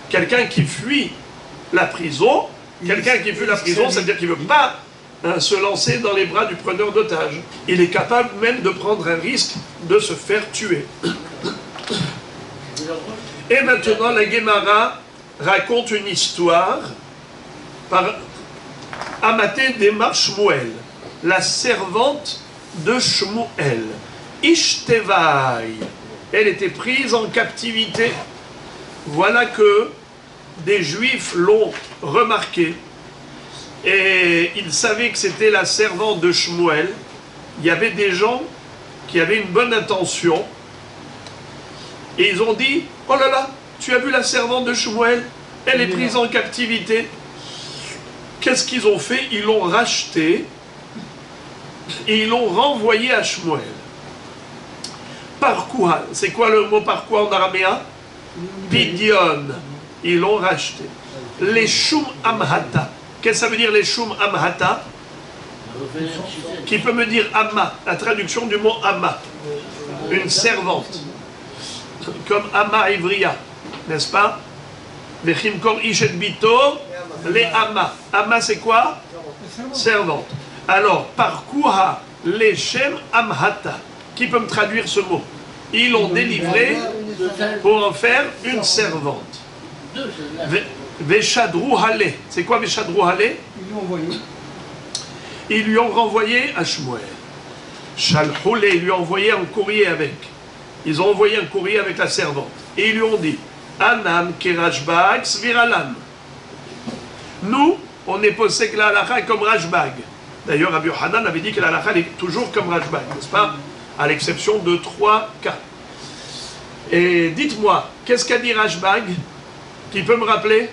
Quelqu'un qui fuit la prison, ça veut dire qu'il ne veut pas se lancer dans les bras du preneur d'otages. Il est capable même de prendre un risque de se faire tuer. Et maintenant la Gemara raconte une histoire par Amaté d'Emar Shmuel, la servante de Shmuel. Ishtevai, elle était prise en captivité. Voilà que des Juifs l'ont remarqué et ils savaient que c'était la servante de Shmuel. Il y avait des gens qui avaient une bonne intention et ils ont dit: oh là là, tu as vu la servante de Shmuel, elle est prise en captivité. Qu'est-ce qu'ils ont fait? Ils l'ont rachetée et ils l'ont renvoyée à Shmuel. Par quoi? C'est quoi le mot par quoi en araméen? Pidion. Ils l'ont racheté. Les Shum Amhata. Qu'est-ce que ça veut dire les Shum Amhata? Qui peut me dire Amma? La traduction du mot Amma. Une servante. Comme Amma Ivriya. N'est-ce pas? Vechimkor Ishet Bito. Les Amma. Amma c'est quoi? Servante. Alors, par quoi les Shem Amhata? Qui peut me traduire ce mot? Ils l'ont délivré pour en faire une servante. Veshadrou Hale. C'est quoi Veshadrou Hale? Ils l'ont envoyé. Ils lui ont renvoyé à Shmuel. Shalhoule, ils lui ont envoyé un courrier avec. Ils ont envoyé un courrier avec la servante. Et ils lui ont dit: Anam Kerashbag Sviralam. Nous, on est posé que la halakha est comme Rashbag. D'ailleurs, Rabbi Yohanan avait dit que la halakha est toujours comme Rashbag, n'est-ce pas? À l'exception de 3 cas. Et dites-moi, qu'est-ce qu'a dit Rashbag? Qui peut me rappeler?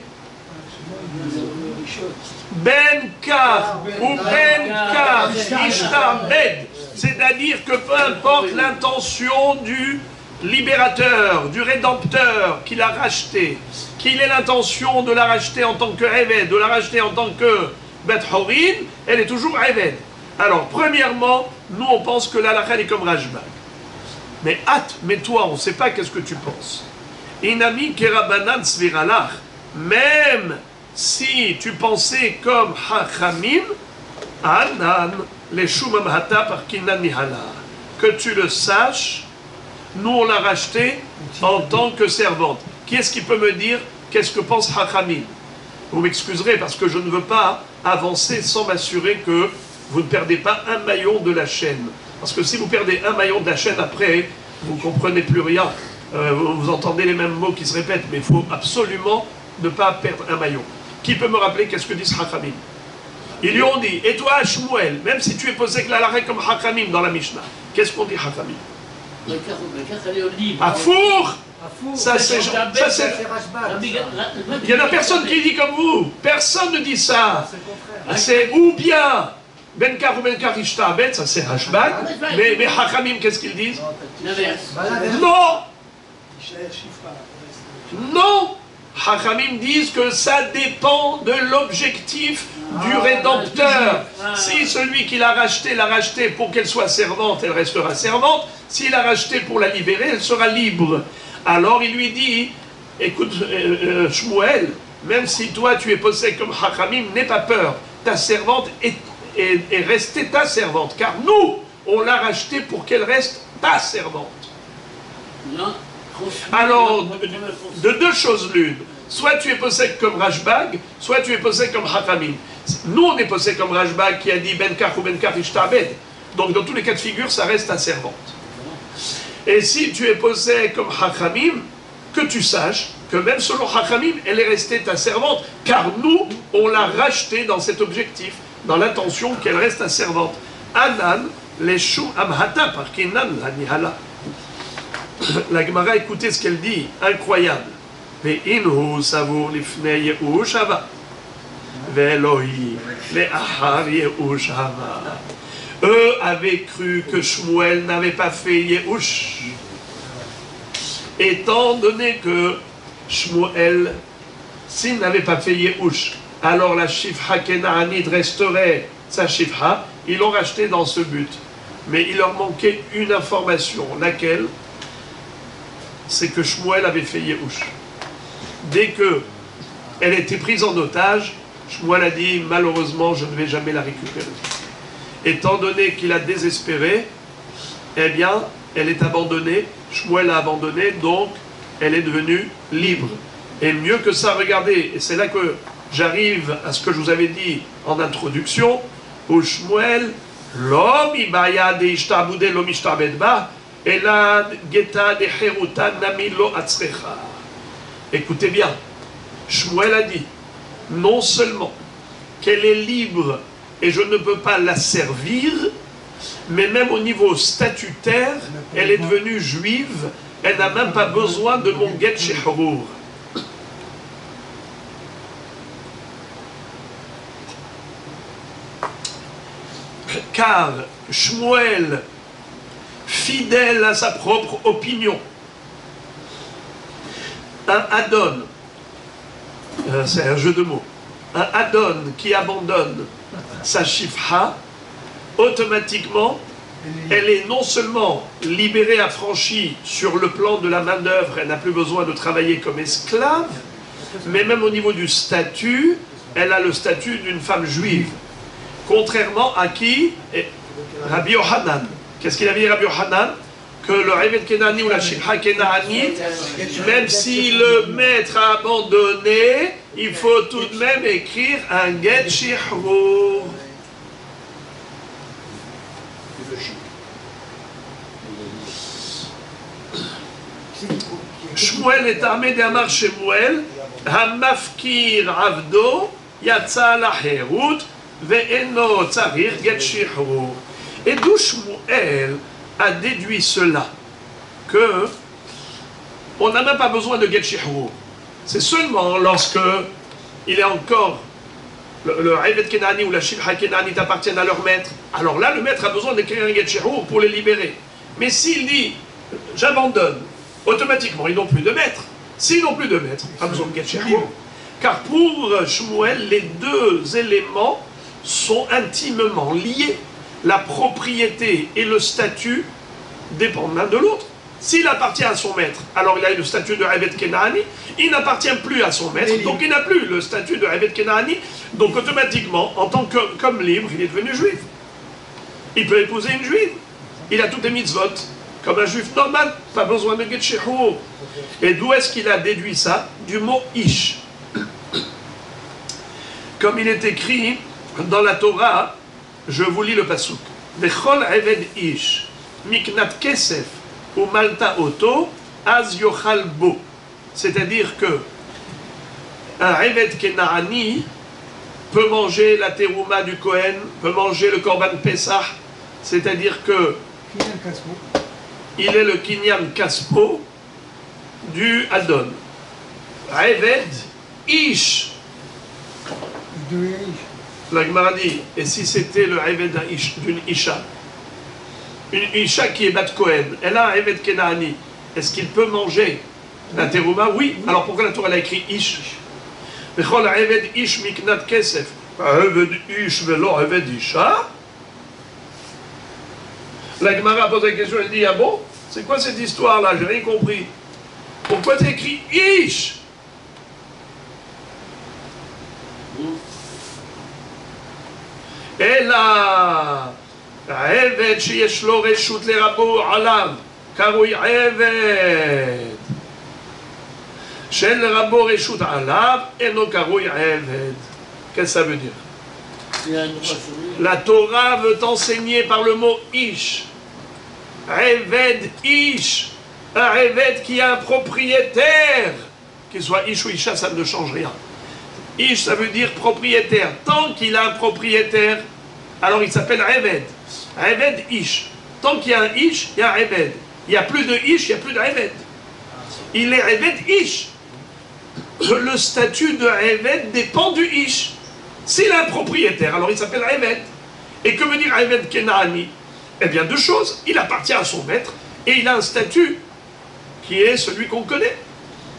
Benkar ou Benkar Ishtabed. C'est-à-dire que peu importe l'intention du libérateur, du rédempteur qui l'a racheté, qu'il ait l'intention de la racheter en tant que Eved, de la racheter en tant que Bet Horin, elle est toujours Eved. Alors, premièrement, nous on pense que la halakha est comme Rashbag. Mais toi, on ne sait pas qu'est-ce que tu penses. Inami kerabanan sviralach. Même si tu pensais comme Hachamim, Anan, les Shumam Hata par Kinan Mihala. Que tu le saches, nous on l'a racheté en tant que servante. Qui est-ce qui peut me dire qu'est-ce que pense Hachamim? Vous m'excuserez parce que je ne veux pas avancer sans m'assurer que vous ne perdez pas un maillon de la chaîne. Parce que si vous perdez un maillon de la chaîne après, vous ne comprenez plus rien. Vous entendez les mêmes mots qui se répètent, mais il faut absolument ne pas perdre un maillon. Qui peut me rappeler qu'est-ce que disent Hachamim? Ils lui ont dit: et toi Shmuel, même si tu es posé que la halakha comme Hachamim dans la Mishnah, qu'est-ce qu'on dit Hachamim? Afour! Ça c'est... Il n'y en a personne qui dit comme vous. Personne ne dit ça. C'est ou bien Benkar ou Benkar Ishtabed, ça c'est Rashbag. Mais Hachamim, qu'est-ce qu'ils disent? Non! Non! Hachamim disent que ça dépend de l'objectif du rédempteur. Si celui qui l'a racheté pour qu'elle soit servante, elle restera servante. S'il l'a racheté pour la libérer, elle sera libre. Alors il lui dit: écoute Shmuel, même si toi tu es possédé comme Hachamim, n'aie pas peur. Ta servante est restée ta servante, car nous, on l'a rachetée pour qu'elle reste ta servante. Non. Alors, de deux choses l'une, soit tu es possède comme Rashbag, soit tu es possède comme Hachamim. Nous, on est possède comme Rashbag qui a dit Ben Kach ou Ben Kach Ishtabed. Donc, dans tous les cas de figure, ça reste ta servante. Et si tu es possède comme Hachamim, que tu saches que même selon Hachamim, elle est restée ta servante, car nous, on l'a rachetée dans cet objectif, dans l'intention qu'elle reste ta servante. Anan, les Shum Amhata, par Kinan, la Nihala. La Gemara, écoutez ce qu'elle dit, incroyable. Ve'inhu savur lifnei Yehush hava. Ve'elohi le'achar Yehush hava. Eux avaient cru que Shmuel n'avait pas fait Yehush. Étant donné que Shmuel, s'il n'avait pas fait Yehush, alors la Shifra Kenaanite resterait sa Shifra. Ils l'ont racheté dans ce but. Mais il leur manquait une information, laquelle? C'est que Shmuel avait fait Yehush. Dès qu'elle était prise en otage, Shmuel a dit « Malheureusement, je ne vais jamais la récupérer ». Étant donné qu'il a désespéré, eh bien, elle est abandonnée, Shmuel l'a abandonnée, donc elle est devenue libre. Et mieux que ça, regardez, et c'est là que j'arrive à ce que je vous avais dit en introduction, où Shmuel, l'homme, ibaya de ishtabudé l'homme ishtabedba, et la geta de heruta namilo atzrecha. Écoutez bien, Shmuel a dit, non seulement qu'elle est libre et je ne peux pas la servir, mais même au niveau statutaire, elle est devenue juive, elle n'a même pas besoin de mon get shehrur. Car Shmuel, fidèle à sa propre opinion, un Adon, c'est un jeu de mots, un Adon qui abandonne sa Shifra, automatiquement, elle est non seulement libérée, affranchie sur le plan de la main-d'œuvre, elle n'a plus besoin de travailler comme esclave, mais même au niveau du statut, elle a le statut d'une femme juive. Contrairement à qui? Rabbi Yohanan. Qu'est-ce qu'il avait dit Rabbi Yohanan? Que le Eved Kenani ou la Shifra Kenani, même si le maître a abandonné, il faut tout de même écrire un get shihrur. Shmuel est armé d'Amar Shemuel, Hamafkir Avdo, Yatsa la Herut, Ve'eno Tzarir get shihrur. Et d'où Shmuel a déduit cela, que on n'a même pas besoin de get shihrur. C'est seulement lorsque il est encore le Eved Kenani ou la Shifra Kenani appartiennent à leur maître, alors là le maître a besoin d'écrire un get shihrur pour les libérer. Mais s'il dit j'abandonne, automatiquement ils n'ont plus de maître. S'ils n'ont plus de maître, pas besoin de get shihrur. Car pour Shmuel, les deux éléments sont intimement liés. La propriété et le statut dépendent l'un de l'autre. S'il appartient à son maître, alors il a le statut de Eved Kenani, il n'appartient plus à son maître, donc il n'a plus le statut de Eved Kenani, donc automatiquement, en tant qu'homme libre, il est devenu juif. Il peut épouser une juive, il a toutes les mitzvot, comme un juif normal, pas besoin de get shihrur. Et d'où est-ce qu'il a déduit ça? Du mot ish. Comme il est écrit dans la Torah, je vous lis le pasuk. Vechol eved ish, miknat kesef, ou malta oto, az yochal bo. C'est-à-dire que un eved kenaani peut manger la terouma du Kohen, peut manger le korban Pesach, c'est-à-dire que il est le kinyan kaspo du Adon. Eved ish. La Gemara dit, et si c'était le Eved d'une Isha, une Isha qui est Bat Kohen, elle a un Eved Kenaani, est-ce qu'il peut manger la terouma? Oui. Alors pourquoi la Torah a écrit Ish? Vechol Eved Ish miknat kesef. Eved Ish velo Eved Isha. La Gemara pose la question, elle dit, ah bon? C'est quoi cette histoire-là? J'ai rien compris. Pourquoi tu écrit Ish? אלא העבד שיש לו רשות לרבו עליו קרוי עבד, שאין לרבו רשות עליו אינו קרוי עבד. Qu'est-ce que ça veut dire? La Torah veut enseigner par le mot ish. Eved ish. Un Eved qui a un propriétaire. Qu'il soit ish ou isha, ça ne change rien. Ish, ça veut dire propriétaire. Tant qu'il a un propriétaire, alors il s'appelle Eved. Eved ish. Tant qu'il y a un ish, il y a un Eved. Il n'y a plus de ish, il n'y a plus de Eved. Il est Eved ish. Le statut de Eved dépend du ish. S'il a un propriétaire, alors il s'appelle Eved. Et que veut dire Eved Kenaani? Eh bien, deux choses. Il appartient à son maître et il a un statut qui est celui qu'on connaît.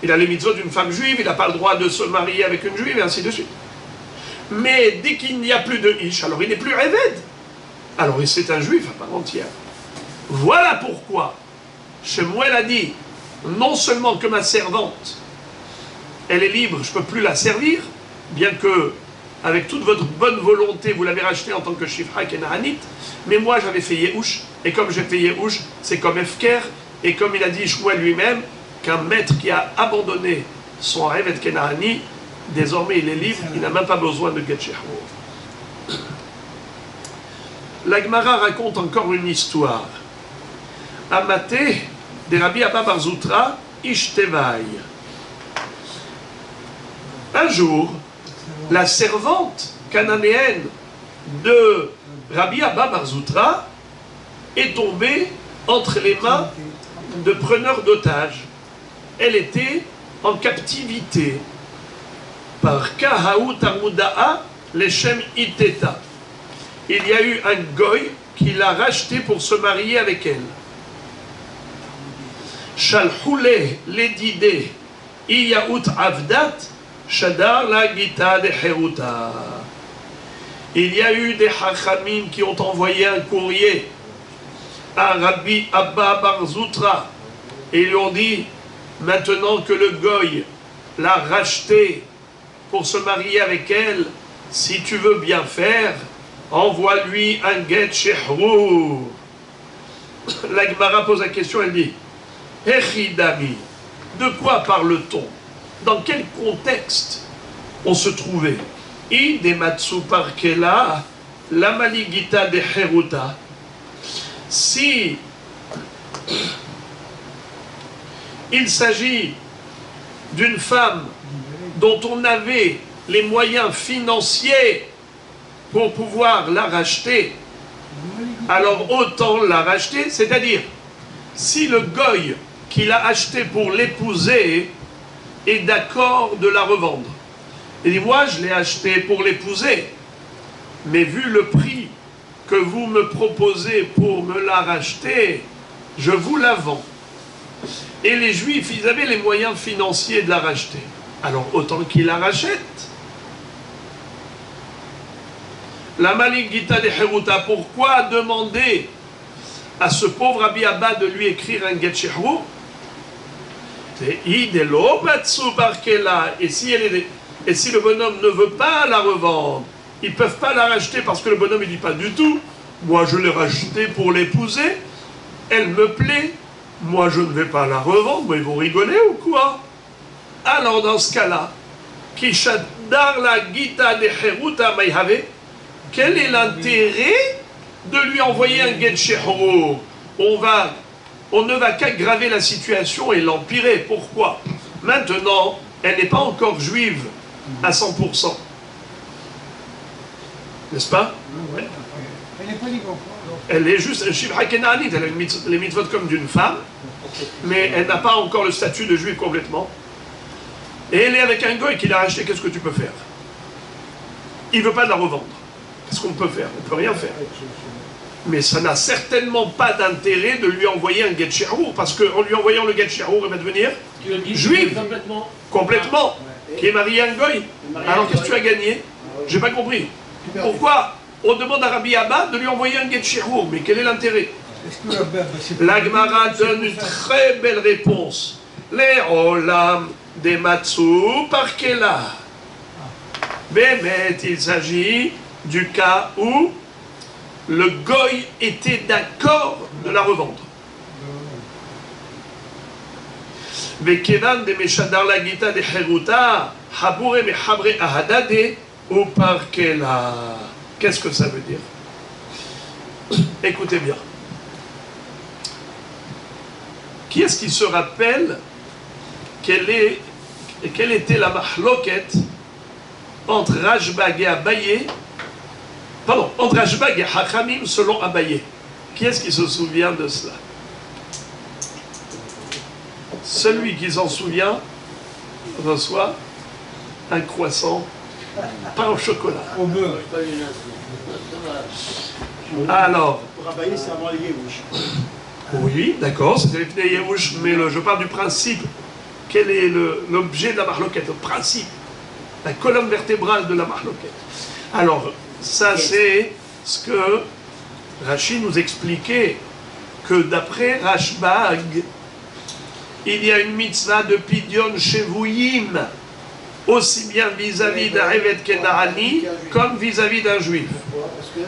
Il a les mitzvot d'une femme juive, il n'a pas le droit de se marier avec une juive et ainsi de suite. Mais dès qu'il n'y a plus de ish, alors il n'est plus Eved. Alors c'est un juif à part entière. Voilà pourquoi Shemuel a dit non seulement que ma servante, elle est libre, je ne peux plus la servir, bien que avec toute votre bonne volonté, vous l'avez racheté en tant que Shifra Kenahanit, mais moi j'avais fait Yehush, et comme j'ai fait Yehush, c'est comme Efker, et comme il a dit Shmuel lui-même, qu'un maître qui a abandonné son Eved Kenahani, désormais il est libre, il n'a même pas besoin de Get Shehur. La Gemara raconte encore une histoire. Amaté de Rabbi Abba Bar Zutra, Ishtevai. Un jour, la servante cananéenne de Rabbi Abba Bar Zutra est tombée entre les mains de preneurs d'otages. Elle était en captivité par Kahaou Tarmuda'a Leshem Iteta. Il y a eu un goy qui l'a rachetée pour se marier avec elle. Shalhoule Ledide Iyaout Avdat Shadar la Gita de Heruta. Il y a eu des Hachamim qui ont envoyé un courrier à Rabbi Abba Bar Zutra et lui ont dit maintenant que le goy l'a racheté pour se marier avec elle, si tu veux bien faire, envoie-lui un get shehrur. La Gemara pose la question, elle dit Echidami, de quoi parle-t-on? Dans quel contexte on se trouvait? Idematsu parkela, la maligita de Heruta. Si il s'agit d'une femme dont on avait les moyens financiers pour pouvoir la racheter, alors autant la racheter, c'est-à-dire si le goy qui l'a acheté pour l'épouser est d'accord de la revendre. Il dit, moi je l'ai acheté pour l'épouser, mais vu le prix que vous me proposez pour me la racheter, je vous la vends. Et les Juifs, ils avaient les moyens financiers de la racheter. Alors autant qu'ils la rachètent. La Malik Gita de Heruta, pourquoi demander à ce pauvre Rabbi Abba de lui écrire un get shehrur? Et si le bonhomme ne veut pas la revendre, ils ne peuvent pas la racheter parce que le bonhomme ne dit pas du tout. Moi je l'ai rachetée pour l'épouser, elle me plaît, moi je ne vais pas la revendre, mais ils vont rigoler ou quoi? Alors dans ce cas-là, Kishadar la Gita de Heruta Mayhave, quel est l'intérêt de lui envoyer un get shehrur? On ne va qu'aggraver la situation et l'empirer. Pourquoi? Maintenant, elle n'est pas encore juive à 100%. N'est-ce pas? Elle n'est pas libre. Elle est juste un Shivra Kenahanit, elle a les mitzvot comme d'une femme, mais elle n'a pas encore le statut de juive complètement. Et elle est avec un goy qui l'a racheté, qu'est-ce que tu peux faire? Il ne veut pas la revendre. Qu'est-ce qu'on peut faire? On ne peut rien faire. Mais ça n'a certainement pas d'intérêt de lui envoyer un get shehrur, parce qu'en lui envoyant le get shehrur, elle va devenir juive. Complètement. Qui est marié à un goy. Alors qu'est-ce que tu as gagné? J'ai pas compris. Pourquoi on demande à Rabbi Abba de lui envoyer un get shehrur? Mais quel est l'intérêt? La Gemara donne une très belle réponse. Les olam des matsu parkela. Bémet, il s'agit du cas où le goy était d'accord de la revendre. וכיוון דמשדר להגיתה דחירותה, חבורי מחברי אהדדה ופרקלה. Qu'est-ce que ça veut dire? Écoutez bien. Qui est-ce qui se rappelle quelle était la mahloket entre Rashbag et Abaye? Pardon, entre Rashbag et Hachamim selon Abaye. Qui est-ce qui se souvient de cela? Celui qui s'en souvient reçoit un croissant, pain au chocolat. Au beurre. Alors, Pour Abaye, c'est avant les Yehush. oui, d'accord, c'était les Pnei Yehush, mais je parle du principe. Quel est l'objet de la mahloket? Le principe, la colonne vertébrale de la mahloket. Alors, ça c'est ce que Rashi nous expliquait, que d'après Rashbag, il y a une mitzvah de Pidyon Shevuyim, aussi bien vis-à-vis d'un Evet Kenahani, comme vis-à-vis d'un juif.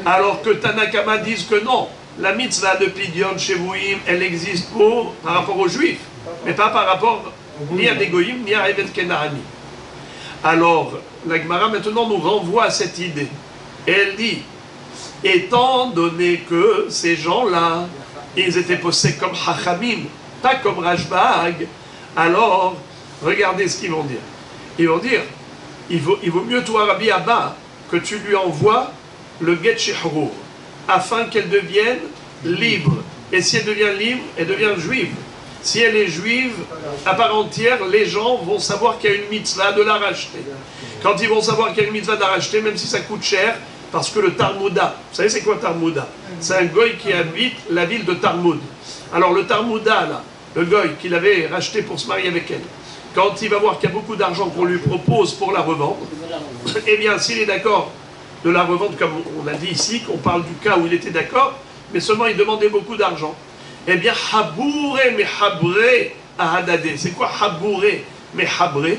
Alors que Tanakama disent que non, la mitzvah de Pidyon Shevuyim, elle existe par rapport aux juifs, mais pas par rapport ni à des goyim, ni à Evet Kenahani. Alors, la Gemara maintenant nous renvoie à cette idée. Et elle dit, étant donné que ces gens-là, ils étaient posés comme Hachamim, pas comme Rashbag, alors, regardez ce qu'ils vont dire. Ils vont dire, il vaut mieux toi, Rabbi Abba, que tu lui envoies le Get Shehrur, afin qu'elle devienne libre. Et si elle devient libre, elle devient juive. Si elle est juive, à part entière, les gens vont savoir qu'il y a une mitzvah de la racheter. Quand ils vont savoir qu'il y a une mitzvah de la racheter, même si ça coûte cher, parce que le Tarmouda, vous savez c'est quoi Tarmouda? C'est un goy qui habite la ville de Tarmoud. Alors le Tarmouda, là, le goy qu'il avait racheté pour se marier avec elle, quand il va voir qu'il y a beaucoup d'argent qu'on lui propose pour la revendre, eh bien s'il est d'accord de la revendre, comme on a dit ici, qu'on parle du cas où il était d'accord, mais seulement il demandait beaucoup d'argent, eh bien Haboure mehabre ahadade. C'est quoi Haboure mehabre?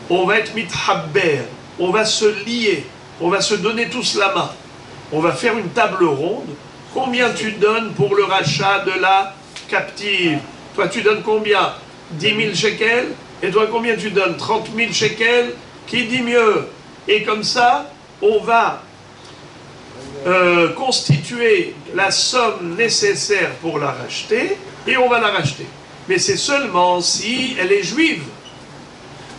On va être mithabber, on va se lier, on va se donner tous la main, on va faire une table ronde. Combien tu donnes pour le rachat de la captive? Toi tu donnes combien? 10 000 shekels. Et toi combien tu donnes? 30 000 shekels. Qui dit mieux? Et comme ça, on va constituer la somme nécessaire pour la racheter, et on va la racheter. Mais c'est seulement si elle est juive.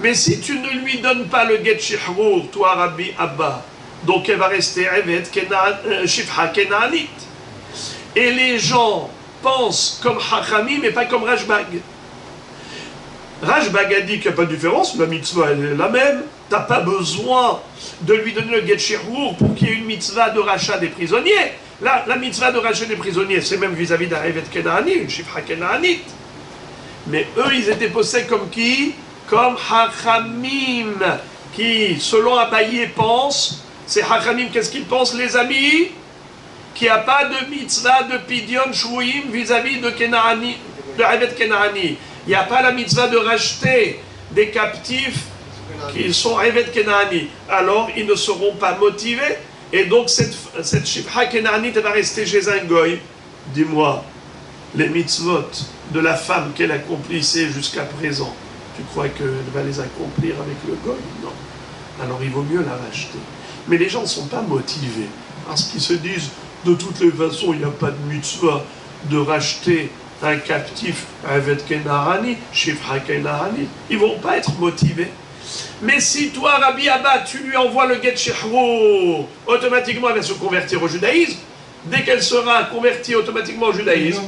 Mais si tu ne lui donnes pas le Get Shehrur, toi Rabbi Abba, donc elle va rester Evet Shifha Kenaanit. Et les gens pensent comme Hachamim, mais pas comme Rashbag. Rashbag a dit qu'il n'y a pas de différence, la mitzvah elle est la même. Tu n'as pas besoin de lui donner le Get Shehrur pour qu'il y ait une mitzvah de rachat des prisonniers. Là, la mitzvah de rachat des prisonniers, c'est même vis-à-vis d'un Evet Kenaani, une Shifra Kenaanit. Mais eux, ils étaient posés comme qui? Comme Hachamim, qui, selon Abaye, pense, c'est Hachamim, qu'est-ce qu'ils pensent, les amis? Qu'il n'y a pas de mitzvah de Pidyon Shvuyim vis-à-vis de Kenaani, de Evet Kenaani. Il n'y a pas la mitzvah de racheter des captifs qui sont Evet Kenaani. Alors, ils ne seront pas motivés. Et donc, cette Shifra Kenaanite va rester chez un goy. Dis-moi, les mitzvot de la femme qu'elle accomplissait jusqu'à présent, tu crois qu'elle va les accomplir avec le goy? Non. Alors, il vaut mieux la racheter. Mais les gens ne sont pas motivés. Parce qu'ils se disent, de toutes les façons, il n'y a pas de mitzvah de racheter un captif avec Kenahani, Shifra Kenahani. Ils ne vont pas être motivés. Mais si toi, Rabbi Abba, tu lui envoies le Get Shehrur, automatiquement elle va se convertir au judaïsme. Dès qu'elle sera convertie automatiquement au judaïsme,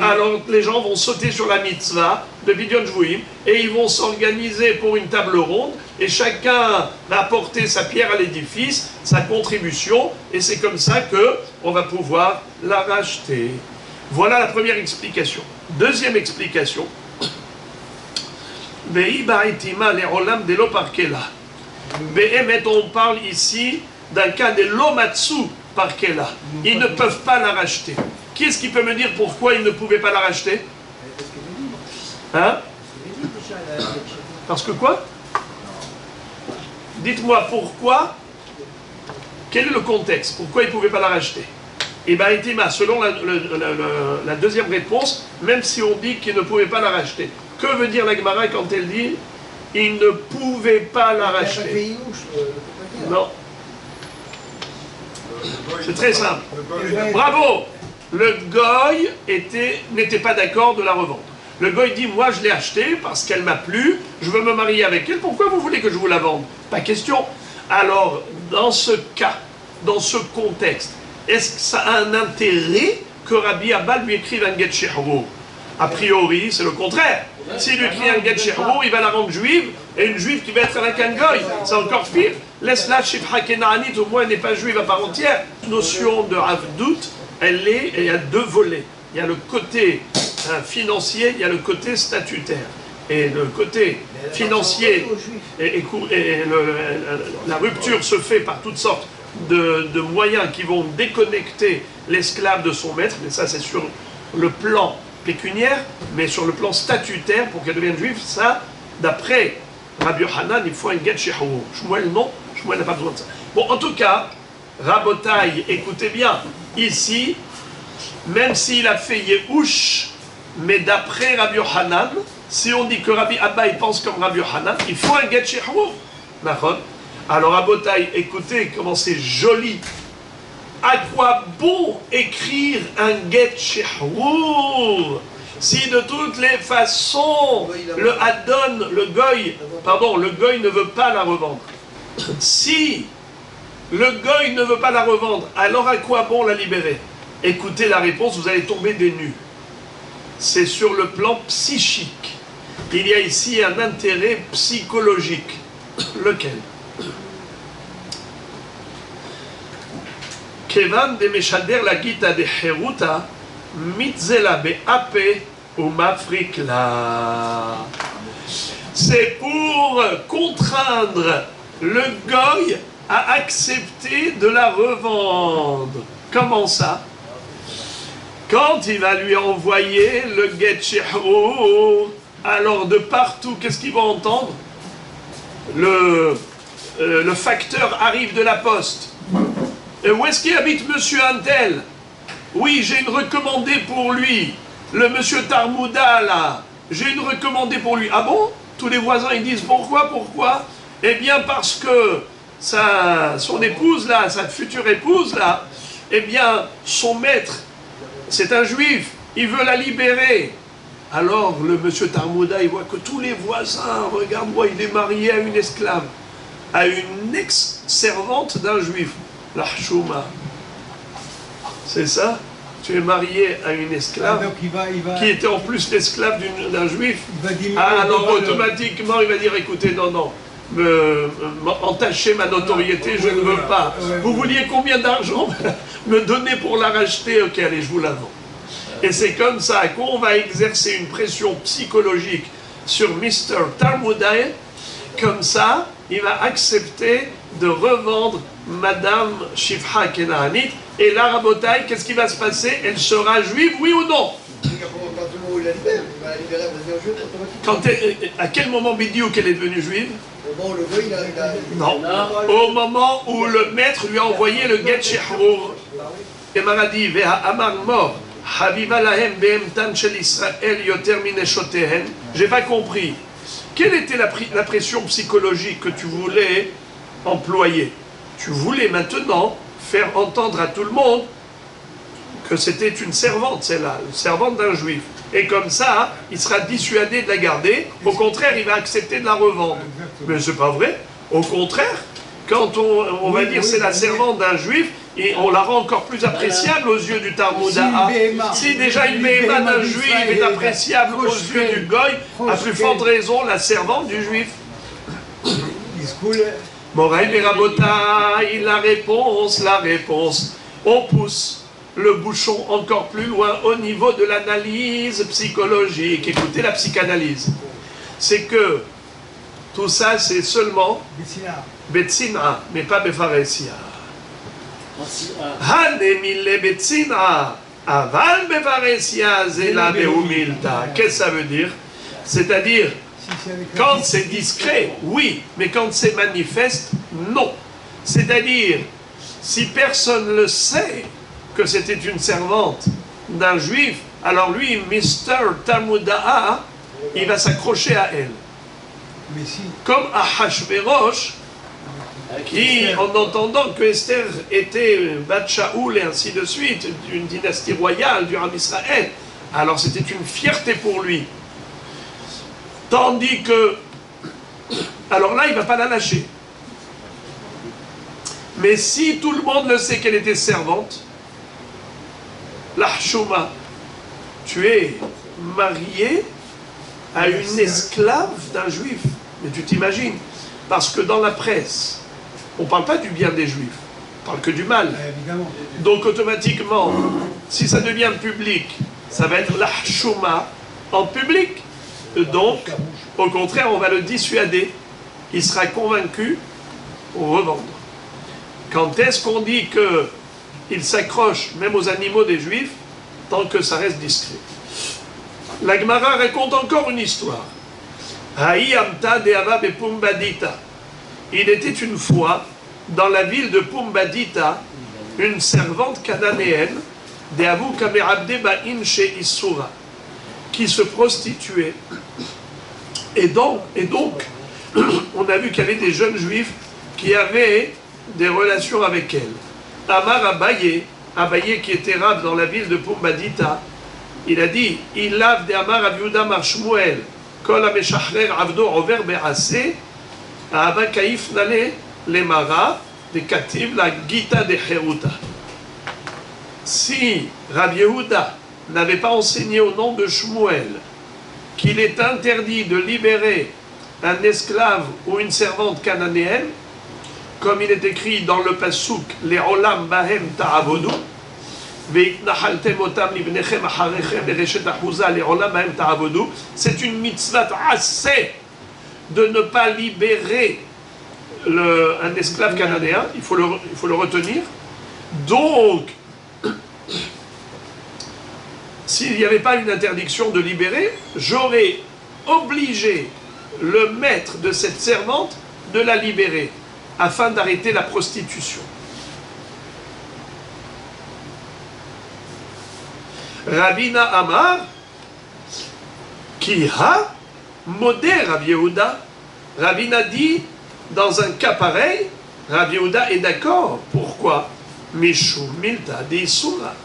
alors les gens vont sauter sur la mitzvah de Pidyon Shvuyim et ils vont s'organiser pour une table ronde et chacun va apporter sa pierre à l'édifice, sa contribution, et c'est comme ça qu'on va pouvoir la racheter. Voilà la première explication. Deuxième explication. On parle ici d'un cas de l'omatsu par Kela. Ils ne peuvent pas la racheter. Qui est-ce qui peut me dire pourquoi ils ne pouvaient pas la racheter? Hein? Parce que quoi? Dites-moi pourquoi Quel est le contexte? Pourquoi il ne pouvait pas la racheter? Et bien, Itima, selon la deuxième réponse, même si on dit qu'il ne pouvait pas la racheter, que veut dire la Gemara quand elle dit il ne pouvait pas la racheter? Non. C'est très simple. Bravo! Le goy n'était pas d'accord de la revendre. Le goy dit, moi je l'ai achetée parce qu'elle m'a plu, je veux me marier avec elle, pourquoi vous voulez que je vous la vende? Pas question. Alors, dans ce cas, dans ce contexte, est-ce que ça a un intérêt que Rabbi Abba lui écrive un get shehrour? A priori, c'est le contraire. S'il lui écrit un get shehrour, il va la rendre juive, et une juive qui va être avec un goy, c'est encore pire. Laisse-la shifra kena'anit, au moins elle n'est pas juive à part entière. La notion de avdout, il y a deux volets. Il y a le côté financier, il y a le côté statutaire. Et le côté financier, la rupture se fait par toutes sortes de moyens qui vont déconnecter l'esclave de son maître, mais ça c'est sur le plan pécuniaire, mais sur le plan statutaire, pour qu'elle devienne juive, ça, d'après Rabbi Yochanan, il faut un get shehrour. Shmuel non, Shmuel n'a pas besoin de ça. Bon, en tout cas, Rabotai, écoutez bien, ici, même s'il a fait Yehush, mais d'après Rabbi Yochanan, si on dit que Rabbi Abba il pense comme Rabbi Yochanan, il faut un get shehrour. Alors Rabotai, écoutez comment c'est joli. À quoi bon écrire un get shehrour si de toutes les façons le Adon, le goy ne veut pas la revendre? Si le goy ne veut pas la revendre, alors à quoi bon la libérer? Écoutez la réponse, vous allez tomber des nues. C'est sur le plan psychique. Il y a ici un intérêt psychologique. Lequel? Kevan de Meshader la Gita de Heruta, Mitzela be'ape ou mafrikla. C'est pour contraindre le goy à accepter de la revendre. Comment ça? Quand il va lui envoyer le get shehrour, alors de partout, qu'est-ce qu'il va entendre? Le facteur arrive de la poste. Et où est-ce qu'il habite monsieur Antel? Oui, j'ai une recommandée pour lui. Le monsieur Tarmouda, là. J'ai une recommandée pour lui. Ah bon? Tous les voisins, ils disent pourquoi? Eh bien, parce que son épouse, là, sa future épouse, là, eh bien, son maître, c'est un juif. Il veut la libérer. Alors, le monsieur Tarmouda, il voit que tous les voisins, regarde-moi, il est marié à une esclave, à une ex-servante d'un juif. La chouma. C'est ça? Tu es marié à une esclave qui était en plus l'esclave d'un juif. Alors automatiquement il va dire écoutez, non, entacher ma notoriété, je ne veux pas. Vous vouliez combien d'argent? Me donner pour la racheter? Ok, allez, je vous la vends. Et c'est comme ça qu'on va exercer une pression psychologique sur Mr. Tarmoudaï. Comme ça, il va accepter de revendre Madame Shifra Kena'anit. Et là, Rabotai, qu'est-ce qui va se passer? Elle sera juive, oui ou non? À quel moment Bidiou qu'elle est devenue juive? Non. Au moment où le maître lui a envoyé le get shehrour. Et Maradi, Veha Amar mort. Habiba lahem behemtan shel Israël yoter mineshotehen. J'ai pas compris. Quelle était la pression psychologique que tu voulais employer? Tu voulais maintenant faire entendre à tout le monde que c'était une servante, celle-là, une servante d'un juif. Et comme ça, il sera dissuadé de la garder. Au contraire, il va accepter de la revendre. Mais c'est pas vrai. Au contraire, quand on va dire c'est la servante d'un juif, et on la rend encore plus appréciable aux yeux du Tarmouda. Si déjà une béhéma d'un juif est appréciable aux yeux du goy, à plus forte raison la servante du juif. Moraï Berabota, la réponse. On pousse le bouchon encore plus loin au niveau de l'analyse psychologique. Écoutez la psychanalyse. C'est que tout ça, c'est seulement Betsina, mais pas Befaresia. Hanemile Betsina, aval Befaresia, Zela Beumilta. Qu'est-ce que ça veut dire? C'est-à-dire, quand c'est discret, oui, mais quand c'est manifeste, non. C'est-à-dire, Si personne ne le sait que c'était une servante d'un juif, alors lui, Mr. Talmuda'a, il va s'accrocher à elle. Mais si, Comme Ahashverosh, qui, en entendant que Esther était Bat Shaoul et ainsi de suite, d'une dynastie royale du Ram Israël, alors c'était une fierté pour lui. Tandis que, alors là, il ne va pas la lâcher. Mais si tout le monde le sait qu'elle était servante, l'Ahshuma, tu es marié à une esclave d'un juif. Mais tu t'imagines, parce que dans la presse, on ne parle pas du bien des juifs, on parle que du mal. évidemment. Donc automatiquement, si ça devient public, ça va être l'Ahshuma en public. Donc, au contraire, on va le dissuader. Il sera convaincu pour revendre. Quand est-ce qu'on dit qu'il s'accroche même aux animaux des juifs, tant que ça reste discret? La Gemara raconte encore une histoire. Haï Amta Deava be Pumbadita. Il était une fois, dans la ville de Pumbadita, une servante cananéenne, Deavu Kamerabde Ba'in She Isura, qui se prostituait. Et donc, on a vu qu'il y avait des jeunes juifs qui avaient des relations avec elle. Amar Abaye qui était rave dans la ville de Pumbadita, il a dit, il lave de Amar Aviuda Mar Shmuel, Kol HaMeshachrer Avdo Over Be'ase, Ava Kaif Nale Lemara, de Kativ la Gita de Cheruta. Si Rabbi Yehuda n'avait pas enseigné au nom de Shmuel qu'il est interdit de libérer un esclave ou une servante cananéenne, comme il est écrit dans le Pasuk, les Olam Bahem Ta'avodu, c'est une mitzvah assez de ne pas libérer un esclave cananéen, il faut le retenir. Donc, s'il n'y avait pas une interdiction de libérer, j'aurais obligé le maître de cette servante de la libérer, afin d'arrêter la prostitution. Ravina Amar, qui a modé Rabbi Yehuda. Ravina dit, dans un cas pareil, Rabbi Yehuda est d'accord. Pourquoi? Mishum Milta de Isura.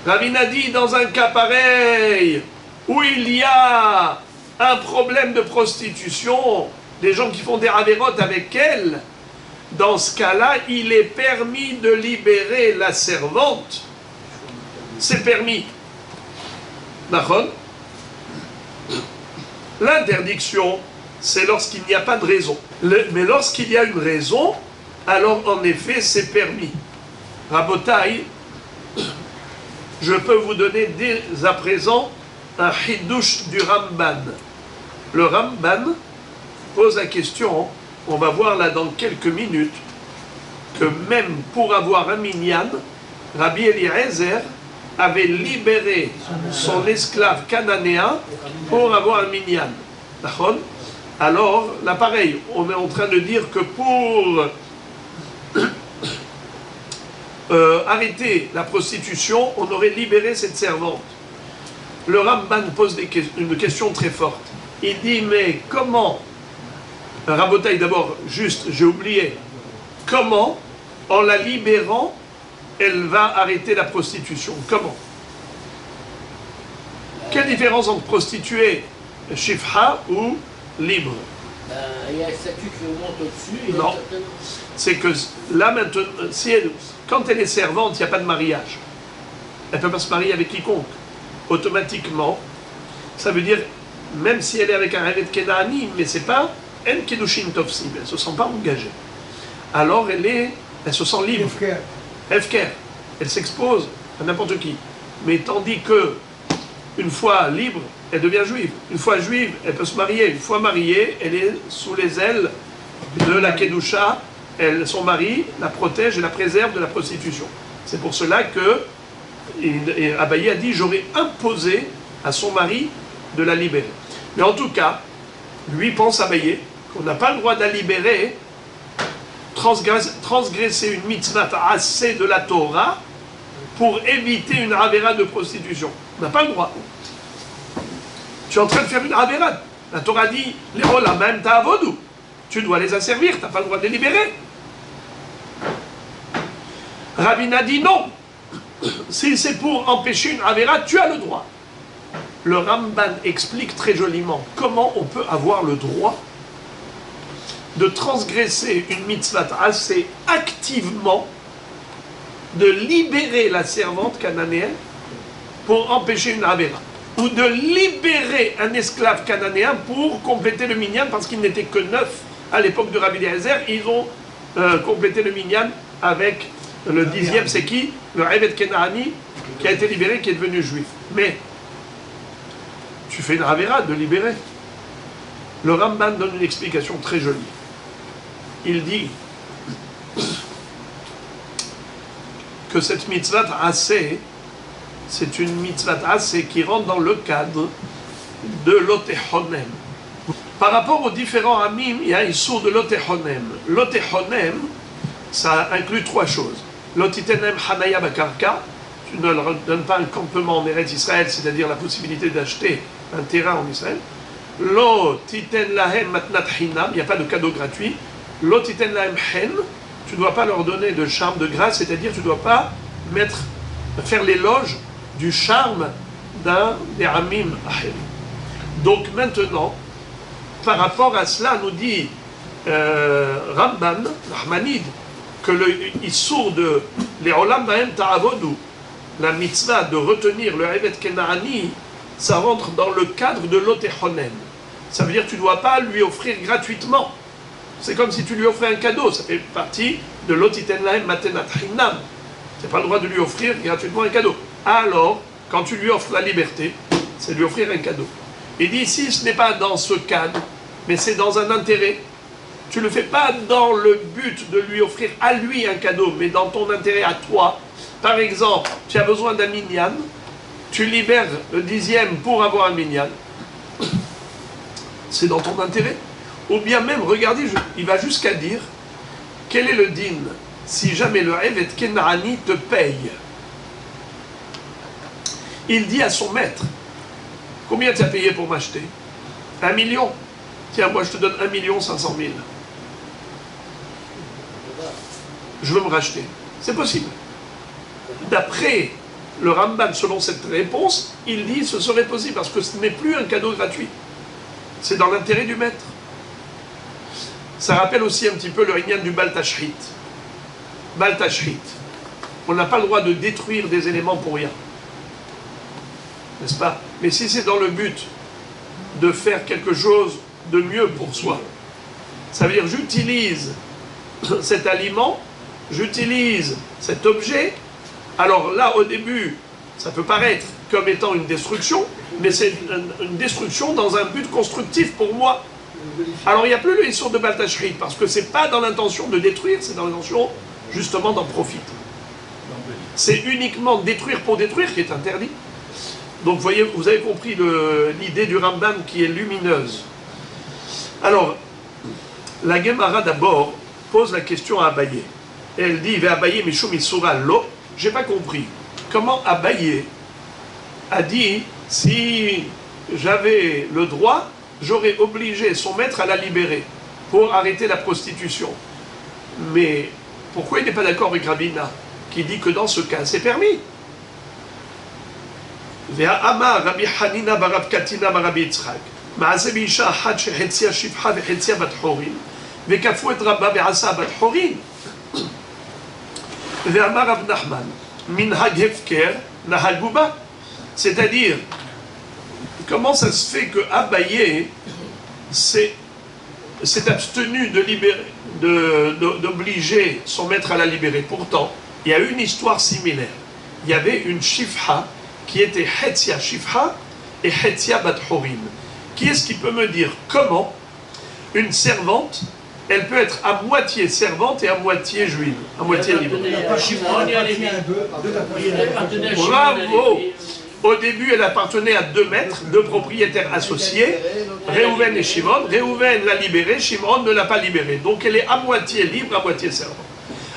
Ravina dit, dans un cas pareil, où il y a un problème de prostitution, des gens qui font des avérotes avec elle, dans ce cas-là, il est permis de libérer la servante. C'est permis. D'accord? L'interdiction, c'est lorsqu'il n'y a pas de raison. Mais lorsqu'il y a une raison, alors en effet, c'est permis. Rabotai, je peux vous donner dès à présent un hidouche du Ramban. Le Ramban pose la question, on va voir là dans quelques minutes, que même pour avoir un minyan, Rabbi Eliezer avait libéré son esclave cananéen pour avoir un minyan. D'accord? Alors, là pareil, on est en train de dire que pour arrêter la prostitution, on aurait libéré cette servante. Le Ramban pose une question très forte. Il dit, mais comment, Rabotaï d'abord, juste, j'ai oublié, comment, en la libérant, elle va arrêter la prostitution? Comment? Quelle différence entre prostituée, shifha ou libre? Il y a un statut qui monte au-dessus. Non. C'est que là maintenant, quand elle est servante, il n'y a pas de mariage. Elle ne peut pas se marier avec quiconque. Automatiquement, ça veut dire, même si elle est avec un Révet Kedaani, mais c'est pas En Kedushin Tofsim, elle ne se sent pas engagée. Alors elle se sent libre. Hefker. Elle s'expose à n'importe qui. Mais tandis que, une fois libre, elle devient juive. Une fois juive, elle peut se marier. Une fois mariée, elle est sous les ailes de la Kedusha. Son mari la protège et la préserve de la prostitution. C'est pour cela que Abaye a dit, j'aurais imposé à son mari de la libérer. Mais en tout cas, lui pense Abaye qu'on n'a pas le droit de la libérer transgresser une mitzvah assez de la Torah pour éviter une avéra de prostitution. On n'a pas le droit. Tu es en train de faire une avéra. La Torah dit, les olamim ta'avodu. Tu dois les asservir, tu n'as pas le droit de les libérer. Rabbi a dit non. Si c'est pour empêcher une avéra, tu as le droit. Le Ramban explique très joliment comment on peut avoir le droit de transgresser une mitzvah assez activement, de libérer la servante cananéenne pour empêcher une avéra, ou de libérer un esclave cananéen pour compléter le minyan, parce qu'il n'était que 9 à l'époque de Rabbi Eliezer. Ils ont complété le minyan avec le 10e, c'est qui? Le Eved Kenaani, qui a été libéré, qui est devenu juif. Mais tu fais une avéra de libérer. Le Ramban donne une explication très jolie. Il dit que cette mitzvah assez, c'est une mitzvah assez qui rentre dans le cadre de l'otehonem. Par rapport aux différents amim, il y a un sourd de l'otehonem. L'otehonem, ça inclut 3 choses. L'otitenem hanaya bakarka, tu ne leur donnes pas un campement en Eretz Israël, c'est-à-dire la possibilité d'acheter un terrain en Israël. L'otiten lahem matnat hinam, il n'y a pas de cadeau gratuit. L'otiten lahem hen, tu ne dois pas leur donner de charme de grâce, c'est-à-dire tu ne dois pas faire l'éloge du charme d'un des amim ahel. Donc maintenant, par rapport à cela, nous dit Ramban, Rahmanid, que le issour de l'Olam Bahem Ta'avodu, la mitzvah de retenir le Evet Kenaani, ça rentre dans le cadre de l'Otehonem. Ça veut dire que tu ne dois pas lui offrir gratuitement. C'est comme si tu lui offrais un cadeau, ça fait partie de l'Otiten Lahem Matenat Hinam. Tu n'as pas le droit de lui offrir gratuitement un cadeau. Alors, quand tu lui offres la liberté, c'est lui offrir un cadeau. Il dit ici, ce n'est pas dans ce cadre, mais c'est dans un intérêt. Tu ne le fais pas dans le but de lui offrir à lui un cadeau, mais dans ton intérêt à toi. Par exemple, tu as besoin d'un minyan, tu libères le 10e pour avoir un minyan. C'est dans ton intérêt. Ou bien même, regardez, il va jusqu'à dire, quel est le din si jamais le Evet Kenaani te paye? Il dit à son maître, combien tu as payé pour m'acheter? 1 million. Tiens, moi je te donne 1 500 000. Je veux me racheter. C'est possible. D'après le Ramban, selon cette réponse, il dit ce serait possible parce que ce n'est plus un cadeau gratuit. C'est dans l'intérêt du maître. Ça rappelle aussi un petit peu le Inyan du Bal Tashrit. Bal Tashrit. On n'a pas le droit de détruire des éléments pour rien. N'est-ce pas? Mais si c'est dans le but de faire quelque chose de mieux pour soi, ça veut dire j'utilise cet aliment, j'utilise cet objet. Alors là, au début, ça peut paraître comme étant une destruction, mais c'est une destruction dans un but constructif pour moi. Alors il n'y a plus le issur de Bal Tashrit, parce que c'est pas dans l'intention de détruire, c'est dans l'intention justement d'en profiter. C'est uniquement détruire pour détruire qui est interdit. Donc voyez, vous avez compris l'idée du Rambam qui est lumineuse. Alors, la Gemara d'abord pose la question à Abaye. Et elle dit, va Abaye Mishum Isura Lo. J'ai pas compris. Comment Abaye a dit, si j'avais le droit, j'aurais obligé son maître à la libérer pour arrêter la prostitution. Mais pourquoi il n'est pas d'accord avec Rabina qui dit que dans ce cas, c'est permis? והאמר רבי חנינא ברב קטינא ברבי יצחק מעשה באישה אחת שחציה שפחה וחציה בת חורין וכפו את רבה ועשה בת חורין ואמר רב נחמן מנהג הפקר נהגו בה. C'est-à-dire, comment ça se fait que Abaye s'est abstenu d'obliger son maître à la libérer? Pourtant, il y a eu une histoire similaire. Il y avait une shifha qui était Hetzia Shifha et Hetzia Bat Horim. Qui est-ce qui peut me dire comment une servante, elle peut être à moitié servante et à moitié juive, à moitié libre? Bravo! Au début, elle appartenait à 2 maîtres, 2 propriétaires associés, Réhouven et Shimon. Réhouven l'a libérée, Shimon ne l'a pas libérée. Donc elle est à moitié libre, à moitié servante.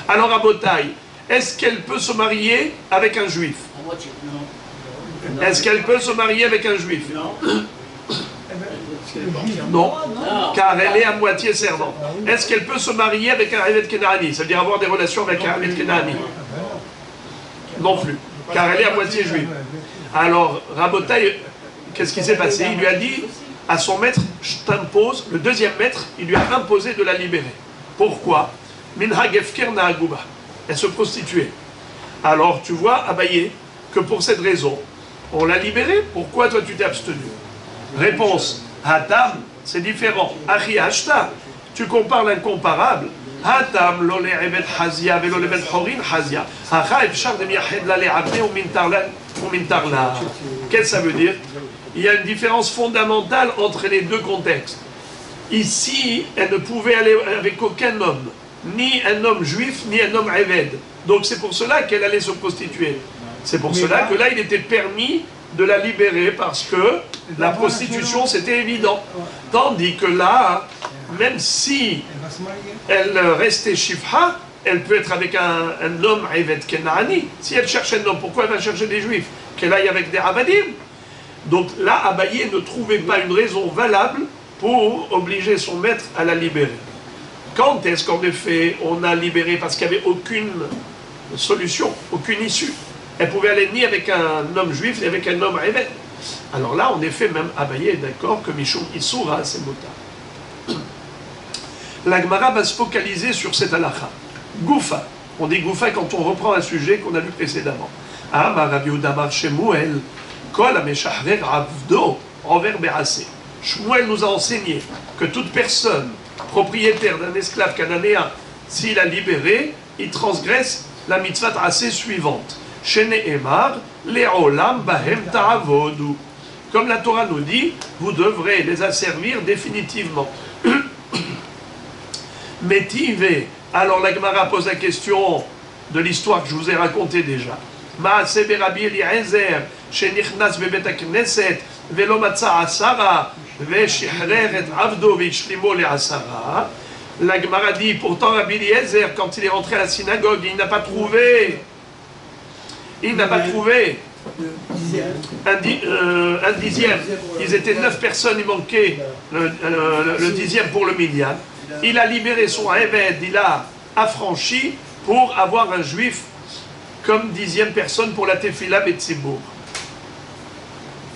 Alors à Botaï, est-ce qu'elle peut se marier avec un juif? À moitié, non. Est-ce qu'elle peut se marier avec un juif? Non. Non, Non. car elle est à moitié servante. Est-ce qu'elle peut se marier avec un Eved Kenani? Ça veut dire avoir des relations avec un Eved Kenani? Non plus, car elle est à moitié juive. Alors, Rabotaï, qu'est-ce qui s'est passé? Il lui a dit à son maître, je t'impose, le deuxième maître, il lui a imposé de la libérer. Pourquoi? Minhag Efker Naaguba. Elle se prostituait. Alors, tu vois, Abaye, que pour cette raison, on l'a libérée. Pourquoi toi tu t'es abstenu? Réponse, Hatam, c'est différent. Achi Ashta, tu compares l'incomparable. Hatam, lo le'ebet hazia, velo le'ebet horin hazia. Hacha efshar de miached la le'abne ou mintarla. Qu'est-ce que ça veut dire? Il y a une différence fondamentale entre les 2 contextes. Ici, elle ne pouvait aller avec aucun homme, ni un homme juif, ni un homme éved. Donc c'est pour cela qu'elle allait se prostituer. C'est pour cela que là, il était permis de la libérer parce que la prostitution, c'était évident. Tandis que là, même si elle restait shifha, elle peut être avec un homme Eved Kenani. Si elle cherche un homme, pourquoi elle va chercher des juifs? Qu'elle aille avec des Abadim. Donc là, Abaye ne trouvait pas une raison valable pour obliger son maître à la libérer. Quand est-ce qu'en effet on a libéré parce qu'il n'y avait aucune solution, aucune issue? Elle pouvait aller ni avec un homme juif, ni avec un homme Eved. Alors là, en effet, même Abaye est d'accord que Mishum Issoura, c'est Mota. La Gemara va se focaliser sur cette halakha. Goufa. On dit Goufa quand on reprend un sujet qu'on a vu précédemment. Amar Rabbi Yehuda bar Shemuel, Kol ha-meshahrer avdo envers Bérassé. Shmuel nous a enseigné que toute personne propriétaire d'un esclave cananéen, s'il a libéré, il transgresse la mitzvah assez suivante. Shene Emar, Le'olam bahem ta'avodu. Comme la Torah nous dit, vous devrez les asservir définitivement. Métivé. Alors la Gemara pose la question de l'histoire que je vous ai racontée déjà. Ma'aseh Rabbi Eliezer, shenichnas bebet hakneset, velo matza asara, veshihrer et avdo veishlimo le'asara. La Gemara dit, pourtant Rabbi Eliezer, quand il est rentré à la synagogue, il n'a pas trouvé. Il n'a pas trouvé un dixième. Ils étaient 9 personnes, il manquait le dixième pour le minyan. Il a libéré son Eved, il a affranchi pour avoir un juif comme 10e personne pour la Tefila Betzibur.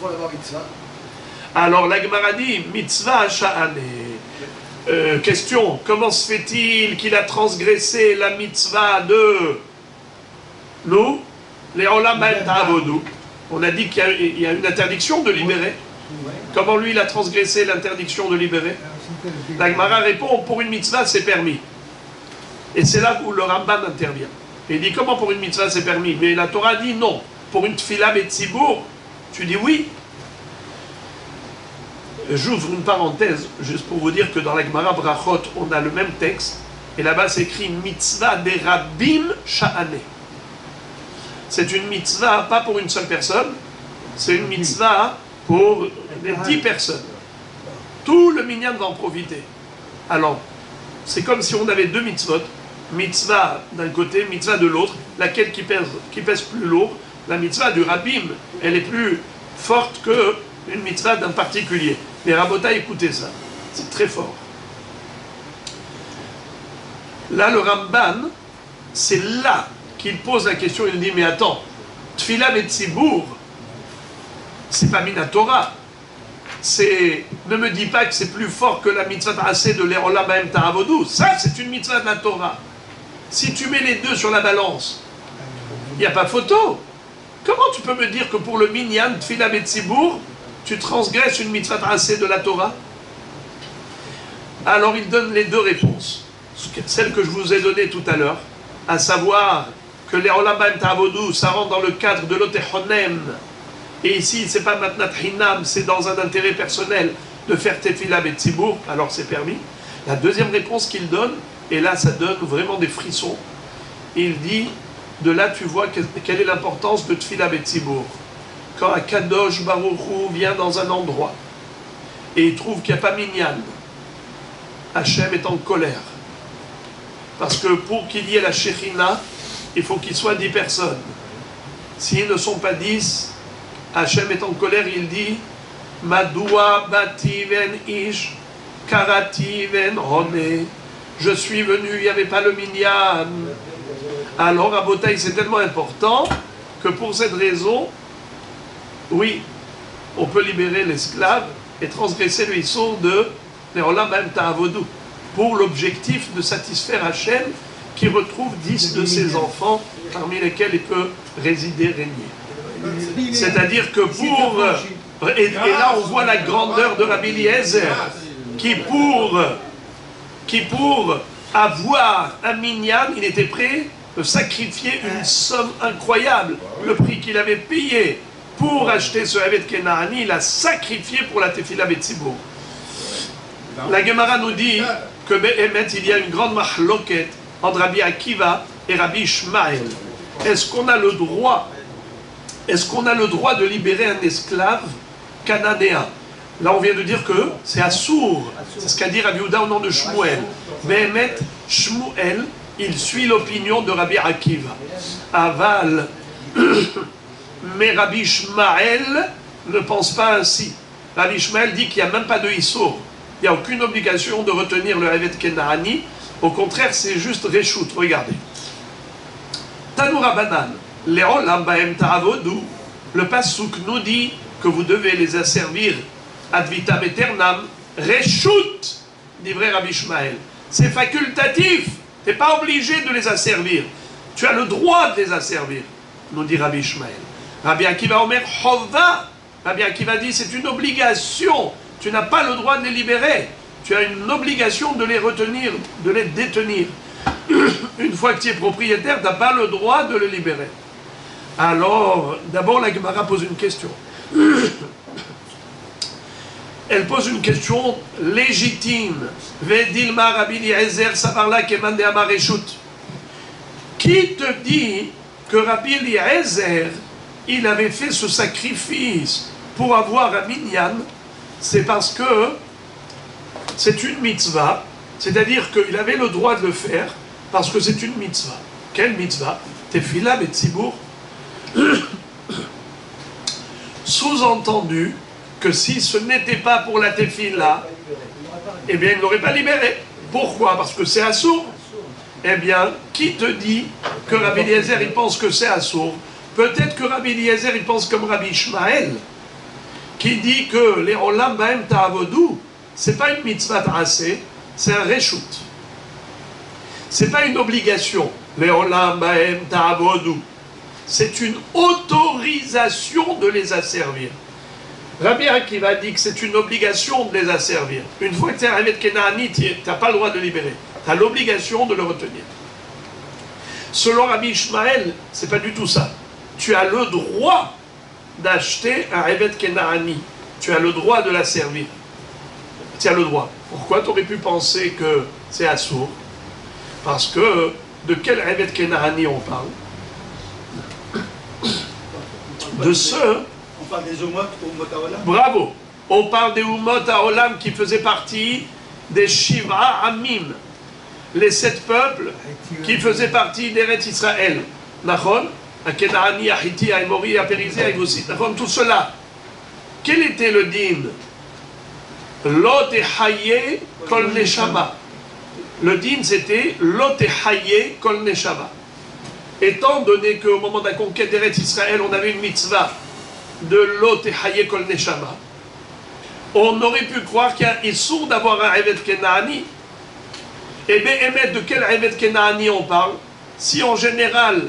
Pour l'avoir mitzvah. Alors la Gemara dit mitzvah sha'ane. Question, comment se fait-il qu'il a transgressé la mitzvah de nous, les olam ba'em ta'avodu? On a dit qu'il y a une interdiction de libérer. Comment lui il a transgressé l'interdiction de libérer? La Gemara répond, pour une mitzvah c'est permis. Et c'est là où le Ramban intervient. Il dit, comment pour une mitzvah c'est permis? Mais la Torah dit non. Pour une tefila betzibur, tu dis oui. J'ouvre une parenthèse, juste pour vous dire que dans la Gemara Brachot, on a le même texte. Et là-bas c'est écrit mitzvah des rabbim sha'ane. C'est une mitzvah, pas pour une seule personne, c'est une mitzvah pour les 10 personnes. Tout le minyan va en profiter. Alors, c'est comme si on avait 2 mitzvot, mitzvah d'un côté, mitzvah de l'autre, laquelle qui pèse plus lourd. La mitzvah du rabbim, elle est plus forte qu'une mitzvah d'un particulier. Les rabotas, écoutez ça, c'est très fort. Là, le Ramban, c'est là qu'il pose la question, il dit, mais attends, Tfila Betzibur, c'est pas Minatora. Ne me dis pas que c'est plus fort que la mitzvah assez de l'Erolam Ba'em Ta'avodu. Ça, c'est une mitzvah de la Torah. Si tu mets les deux sur la balance, il n'y a pas photo. Comment tu peux me dire que pour le minyan, Tfila Betzibur, tu transgresses une mitzvah assez de la Torah? Alors il donne les 2 réponses. Celle que je vous ai donnée tout à l'heure, à savoir que l'Erolam Ba'em Ta'avodu, ça rentre dans le cadre de l'Otechonem. Et ici, c'est pas maintenant Hinam, c'est dans un intérêt personnel de faire Tefila Betzibur, alors c'est permis. La deuxième réponse qu'il donne, et là ça donne vraiment des frissons, il dit, de là tu vois quelle est l'importance de Tefila Betzibur. quand Akadosh Baruch Hu vient dans un endroit et il trouve qu'il n'y a pas minyan, Hachem est en colère. Parce que pour qu'il y ait la Shekhinah, il faut qu'il soit 10 personnes. S'ils ne sont pas 10, Hachem est en colère, il dit Madoua bativen ish, karativen rone. Je suis venu, il n'y avait pas le minyan. Alors, à Botaï, c'est tellement important que pour cette raison, oui, on peut libérer l'esclave et transgresser le issour de Neolam Bahem Ta'avodou pour l'objectif de satisfaire Hachem qui retrouve 10 de ses enfants parmi lesquels il peut résider, régner. C'est-à-dire que pour... Et là, on voit la grandeur de Rabbi Eliezer qui pour avoir un minyan, il était prêt de sacrifier une somme incroyable. Le prix qu'il avait payé pour acheter ce Evet Kenaani, il a sacrifié pour la Tefila Betzibour. La Gemara nous dit que Be'emet, il y a une grande mahloket entre Rabbi Akiva et Rabbi Ishmael. Est-ce qu'on a le droit de libérer un esclave cananéen? Là, on vient de dire que c'est Assour. C'est ce qu'a dit Rabbi Yehuda au nom de Shmuel. Be'emet, Shmuel, il suit l'opinion de Rabbi Akiva. Aval, mais Rabbi Ishmael ne pense pas ainsi. Rabbi Ishmael dit qu'il n'y a même pas de Issour. Il n'y a aucune obligation de retenir le Evet Kenaani. Au contraire, c'est juste Reshut. Regardez. Tanoura Banan, Le'olam Bahem Ta'avodou, le Passouk nous dit que vous devez les asservir ad vitam aeternam, Reshut, dit vrai Rabbi Ishmael. C'est facultatif. Tu n'es pas obligé de les asservir. Tu as le droit de les asservir, nous dit Rabbi Ishmael. Rabbi Akiva Omer Chova. Rabbi Akiva dit c'est une obligation. Tu n'as pas le droit de les libérer. Tu as une obligation de les retenir, de les détenir. Une fois que tu es propriétaire, tu n'as pas le droit de les libérer. Alors, d'abord, la Gemara pose une question. Elle pose une question légitime. Vedilma Rabbi Eliezer Savarla Kemande Amar Reshut. Qui te dit que Rabbi Eliezer, il avait fait ce sacrifice pour avoir un minyan? C'est parce que c'est une mitzvah, c'est-à-dire qu'il avait le droit de le faire parce que c'est une mitzvah. Quelle mitzvah? Tefila Betzibour. Sous-entendu que si ce n'était pas pour la tefila, eh bien il ne l'aurait pas libéré. Pourquoi? Parce que c'est assourd. Eh bien, qui te dit que Rabbi Eliezer il pense que c'est assourd? Peut-être que Rabbi Eliezer il pense comme Rabbi Ishmael, qui dit que les Olam Bahem Ta'avodou, c'est pas une mitzvah ta'aseh, c'est un reshut. C'est pas une obligation. Les Olam Bahem Ta'avodou, c'est une autorisation de les asservir. Rabbi Akiva dit que c'est une obligation de les asservir. Une fois que tu es arrivé de Kenaani, tu n'as pas le droit de le libérer. Tu as l'obligation de le retenir. Selon Rabbi Ishmael, c'est pas du tout ça. Tu as le droit d'acheter un Evet Kenaani. Tu as le droit de la servir. Tu as le droit. Pourquoi tu aurais pu penser que c'est assourd? Parce que de quel Evet Kenaani on parle? De ceux... On parle des Umot Haolam. Bravo. On parle des Umot Haolam qui faisaient partie des Shiva Amim, les 7 peuples qui faisaient partie d'Eretz Israël. Nachon, à Kenaani, à Hiti, à Emori, à Périzé, à Ivosit. Nachon, tout cela. Quel était le din? Lo tehaye kol neshama. Le din c'était Lo tehaye kol neshama. Étant donné qu'au moment de la conquête d'Eretz Israël, on avait une mitzvah de Lo tehaye kol neshama, on aurait pu croire qu'il y a un issour d'avoir un Evet Kenaani. Et bien, émettre de quel Evet Kenaani on parle? Si en général,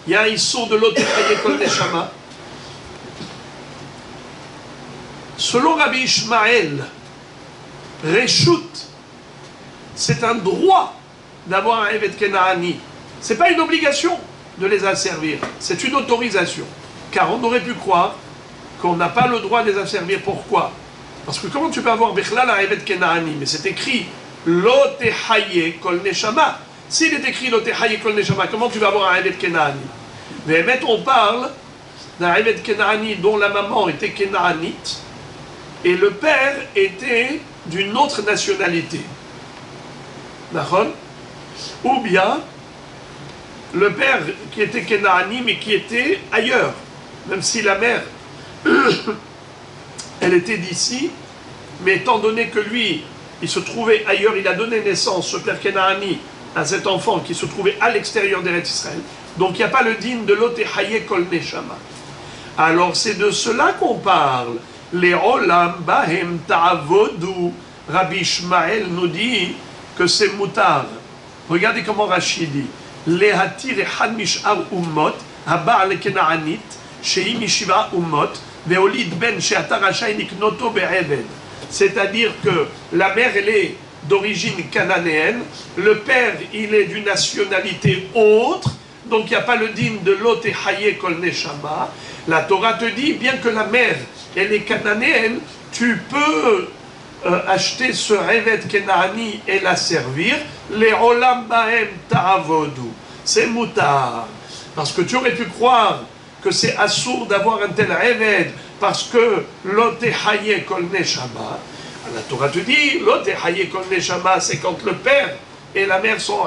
il y a un issour de Lo tehaye kol neshama, selon Rabbi Ishmael, Reshut, c'est un droit d'avoir un Evet Kenaani. Ce n'est pas une obligation de les asservir, c'est une autorisation. Car on aurait pu croire qu'on n'a pas le droit de les asservir. Pourquoi? Parce que comment tu peux avoir Bichlal un Evet Kenaani? Mais c'est écrit Lo tehaye kol neshama. S'il est écrit Lo tehaye kol neshama, comment tu vas avoir un Evet Kenaani? Mais on parle d'un Eved Kenaani dont la maman était Kenaanite et le père était d'une autre nationalité. D'accord? Ou bien le père qui était Kenaani mais qui était ailleurs, même si la mère elle était d'ici, mais étant donné que lui il se trouvait ailleurs, il a donné naissance, ce père Kenaani, à cet enfant qui se trouvait à l'extérieur d'Eretz Israël. Donc il n'y a pas le din de l'Otehaye Kol Neshama. Alors c'est de cela qu'on parle. Les Olam Bahem Ta'avodu. Rabbi Ishmael nous dit que c'est moutar. Regardez comment Rachid dit. Lehatir echad mish'ar ummot, haba'al kenaanit, she'im mishiva ummot, ve'olid ben she'ata rashai niknoto be'eved. C'est-à-dire que la mère, elle est d'origine cananéenne, le père, il est d'une nationalité autre, donc il n'y a pas le din de l'ote haye kol neshama. La Torah te dit, bien que la mère, elle est cananéenne, tu peux acheter ce Eved Kenaani et la servir, les olam bahem ta'avodu. C'est moutar. Parce que tu aurais pu croire que c'est assourd d'avoir un tel Eved, parce que l'ote haye kol neshama. La Torah te dit, l'ote haye kol neshama, c'est quand le père et la mère sont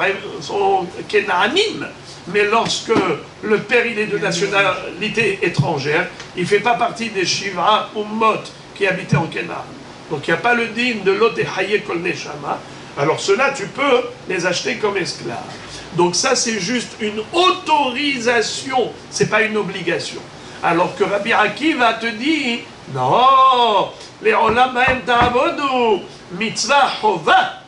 Kenaanim. Mais lorsque le père il est de nationalité étrangère, il ne fait pas partie des Shiva Ummot qui habitaient en Canaan. Donc il n'y a pas le din de l'ote haye kol neshama. Alors ceux-là, tu peux les acheter comme esclaves. Donc ça, c'est juste une autorisation, ce n'est pas une obligation. Alors que Rabbi Akiva te dit, non, les olam bahem ta'avodu, mitzvah chova,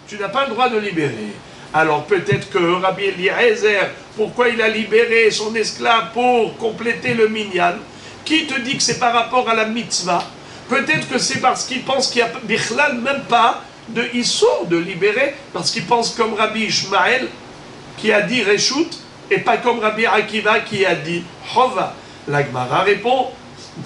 tu n'as pas le droit de libérer. Alors peut-être que Rabbi Eliezer, pourquoi il a libéré son esclave pour compléter le minyan? Qui te dit que c'est par rapport à la mitzvah? Peut-être que c'est parce qu'il pense qu'il n'y a bichlal même pas de issour de libérer, parce qu'il pense comme Rabbi Ishmael qui a dit Reshut, et pas comme Rabbi Akiva qui a dit Chova. La Gemara répond,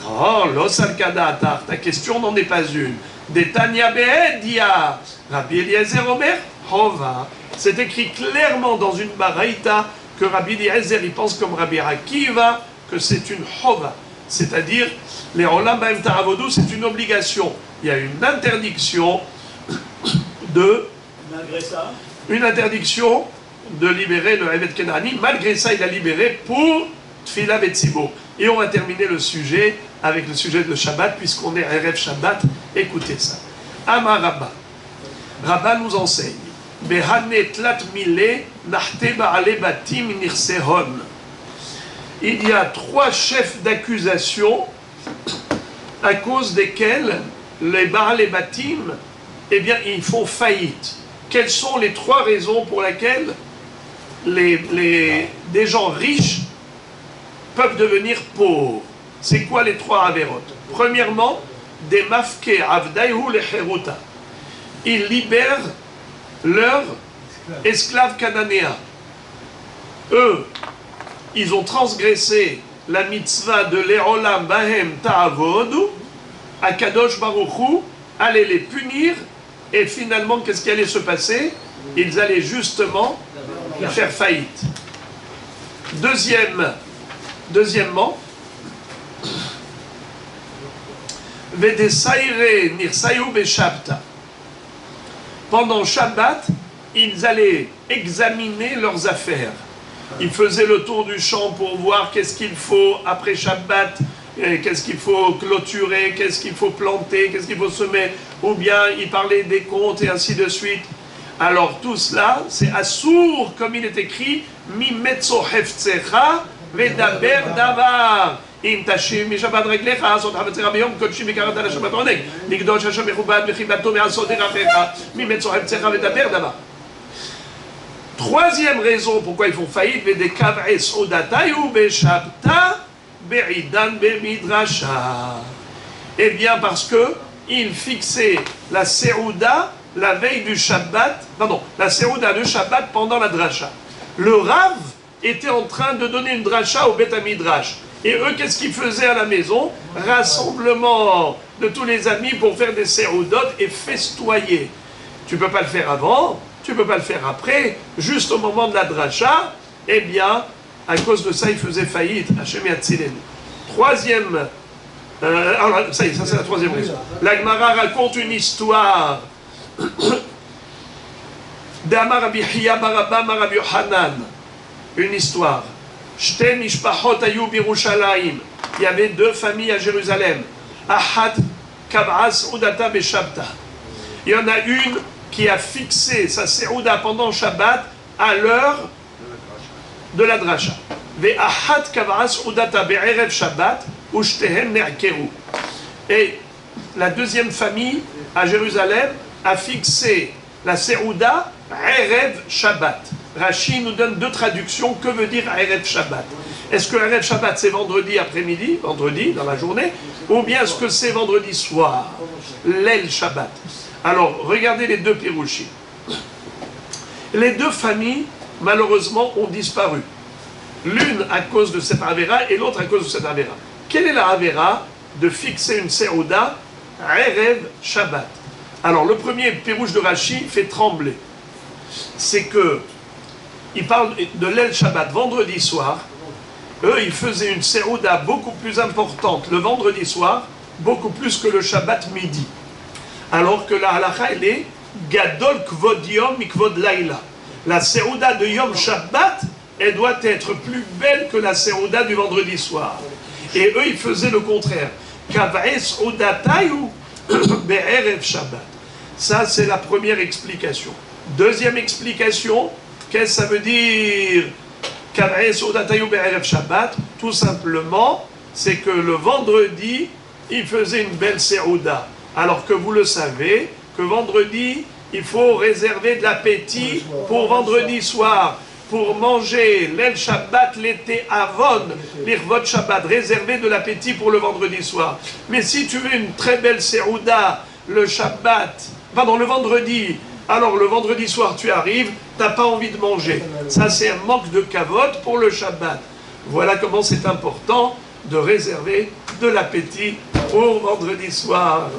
non, l'osal kadatar, ta question n'en est pas une. Detania be'edia, Rabbi Eliezer Omer, Chova. C'est écrit clairement dans une baraïta que Rabbi Eliezer, il pense comme Rabbi Akiva, que c'est une chova. C'est-à-dire, les olam bahem ta'avodu, c'est une obligation. Il y a une interdiction Malgré ça, une interdiction de libérer le Eved Kenaani. Malgré ça, il a libéré pour Tfila Betsibo. Et on va terminer le sujet avec le sujet de Shabbat, puisqu'on est à Erev Shabbat. Écoutez ça. Amar Rabba. Rabba nous enseigne. Il y a 3 chefs d'accusation à cause desquels les Baal et Batim, eh bien, ils font faillite. Quelles sont les 3 raisons pour lesquelles des gens riches peuvent devenir pauvres? C'est quoi les 3 avérotes? Premièrement, des mafke avdaïhu le heruta. Ils libèrent leurs esclaves cananéens. Eux, ils ont transgressé la mitzvah de l'Eolam Bahem Ta'avodu, à Kadosh Baruch Hu, allait les punir, et finalement, qu'est-ce qui allait se passer? Ils allaient justement faire faillite. Deuxièmement, Vedesaire Nirsayu Beshabta. Pendant Shabbat, ils allaient examiner leurs affaires. Ils faisaient le tour du champ pour voir qu'est-ce qu'il faut après Shabbat, qu'est-ce qu'il faut clôturer, qu'est-ce qu'il faut planter, qu'est-ce qu'il faut semer, ou bien ils parlaient des comptes et ainsi de suite. Alors tout cela, c'est assour, comme il est écrit, Mi metzo heftzecha vedaber davar. אם תשיב משבת רגליך, עשות חפציך ביום קודשי וקראת לשבת עונג, לקדוש השם מכובד וחיבתו מעשות דרכיך, ממצוא חפציך ודבר דבר. Troisième raison pourquoi ils font faillite, ודקבעס עודתיו בשבתה בעידן במדרשה. Eh bien parce que ils fixaient la Seouda la veille du Shabbat, pardon, la Seouda de Shabbat pendant la drasha. Le Rav était en train de donner une drasha au Beth Midrash. Et eux, qu'est-ce qu'ils faisaient à la maison? Rassemblement de tous les amis pour faire des séroudotes et festoyer. Tu ne peux pas le faire avant, tu ne peux pas le faire après, juste au moment de la dracha. Eh bien, à cause de ça, ils faisaient faillite. Hashem Yatzilenu. Troisième, alors ça y est, ça c'est la troisième raison. La Gemara raconte une histoire d'Amar Rabbi Hiya bar Abba mar Rabbi Yochanan. Une histoire. Shte mishpachot ayu birushalayim. Il y avait deux familles à Jérusalem. Ahad kav'as udata beshabta. Il y en a une qui a fixé sa seouda pendant Shabbat à l'heure de la dracha. Ve'ahad kav'as udata be'erev Shabbat u'shtehem ne'akeru. Et la deuxième famille à Jérusalem a fixé la seouda erev Shabbat. Rashi nous donne deux traductions. Que veut dire erev Shabbat? Est-ce que erev Shabbat c'est vendredi après-midi, vendredi dans la journée, ou bien est-ce que c'est vendredi soir, l'el Shabbat? Alors, regardez les deux pirouchis. Les deux familles, malheureusement, ont disparu. L'une à cause de cette avéra et l'autre à cause de cette avéra. Quelle est la avéra de fixer une seouda erev Shabbat? Alors, le premier pirouche de Rashi fait trembler. C'est que, il parle de l'el Shabbat vendredi soir. Eux, ils faisaient une seouda beaucoup plus importante le vendredi soir, beaucoup plus que le Shabbat midi. Alors que la halakha, elle est Gadol Kvod Yom Mikvod Laila. La seouda de Yom Shabbat, elle doit être plus belle que la seouda du vendredi soir. Et eux, ils faisaient le contraire. Kav'es Udatayu Be'erev Shabbat. Ça, c'est la première explication. Deuxième explication, qu'est-ce que ça veut dire? Kav'es Udatayu Be'erev Shabbat. Tout simplement, c'est que le vendredi, ils faisaient une belle seouda. Alors que vous le savez, que vendredi, il faut réserver de l'appétit pour vendredi soir, pour manger l'el Shabbat, l'été avon, l'irvot Shabbat, réserver de l'appétit pour le vendredi soir. Mais si tu veux une très belle seouda, le vendredi, alors le vendredi soir tu arrives, tu n'as pas envie de manger. Ça c'est un manque de kavod pour le Shabbat. Voilà comment c'est important de réserver de l'appétit pour vendredi soir.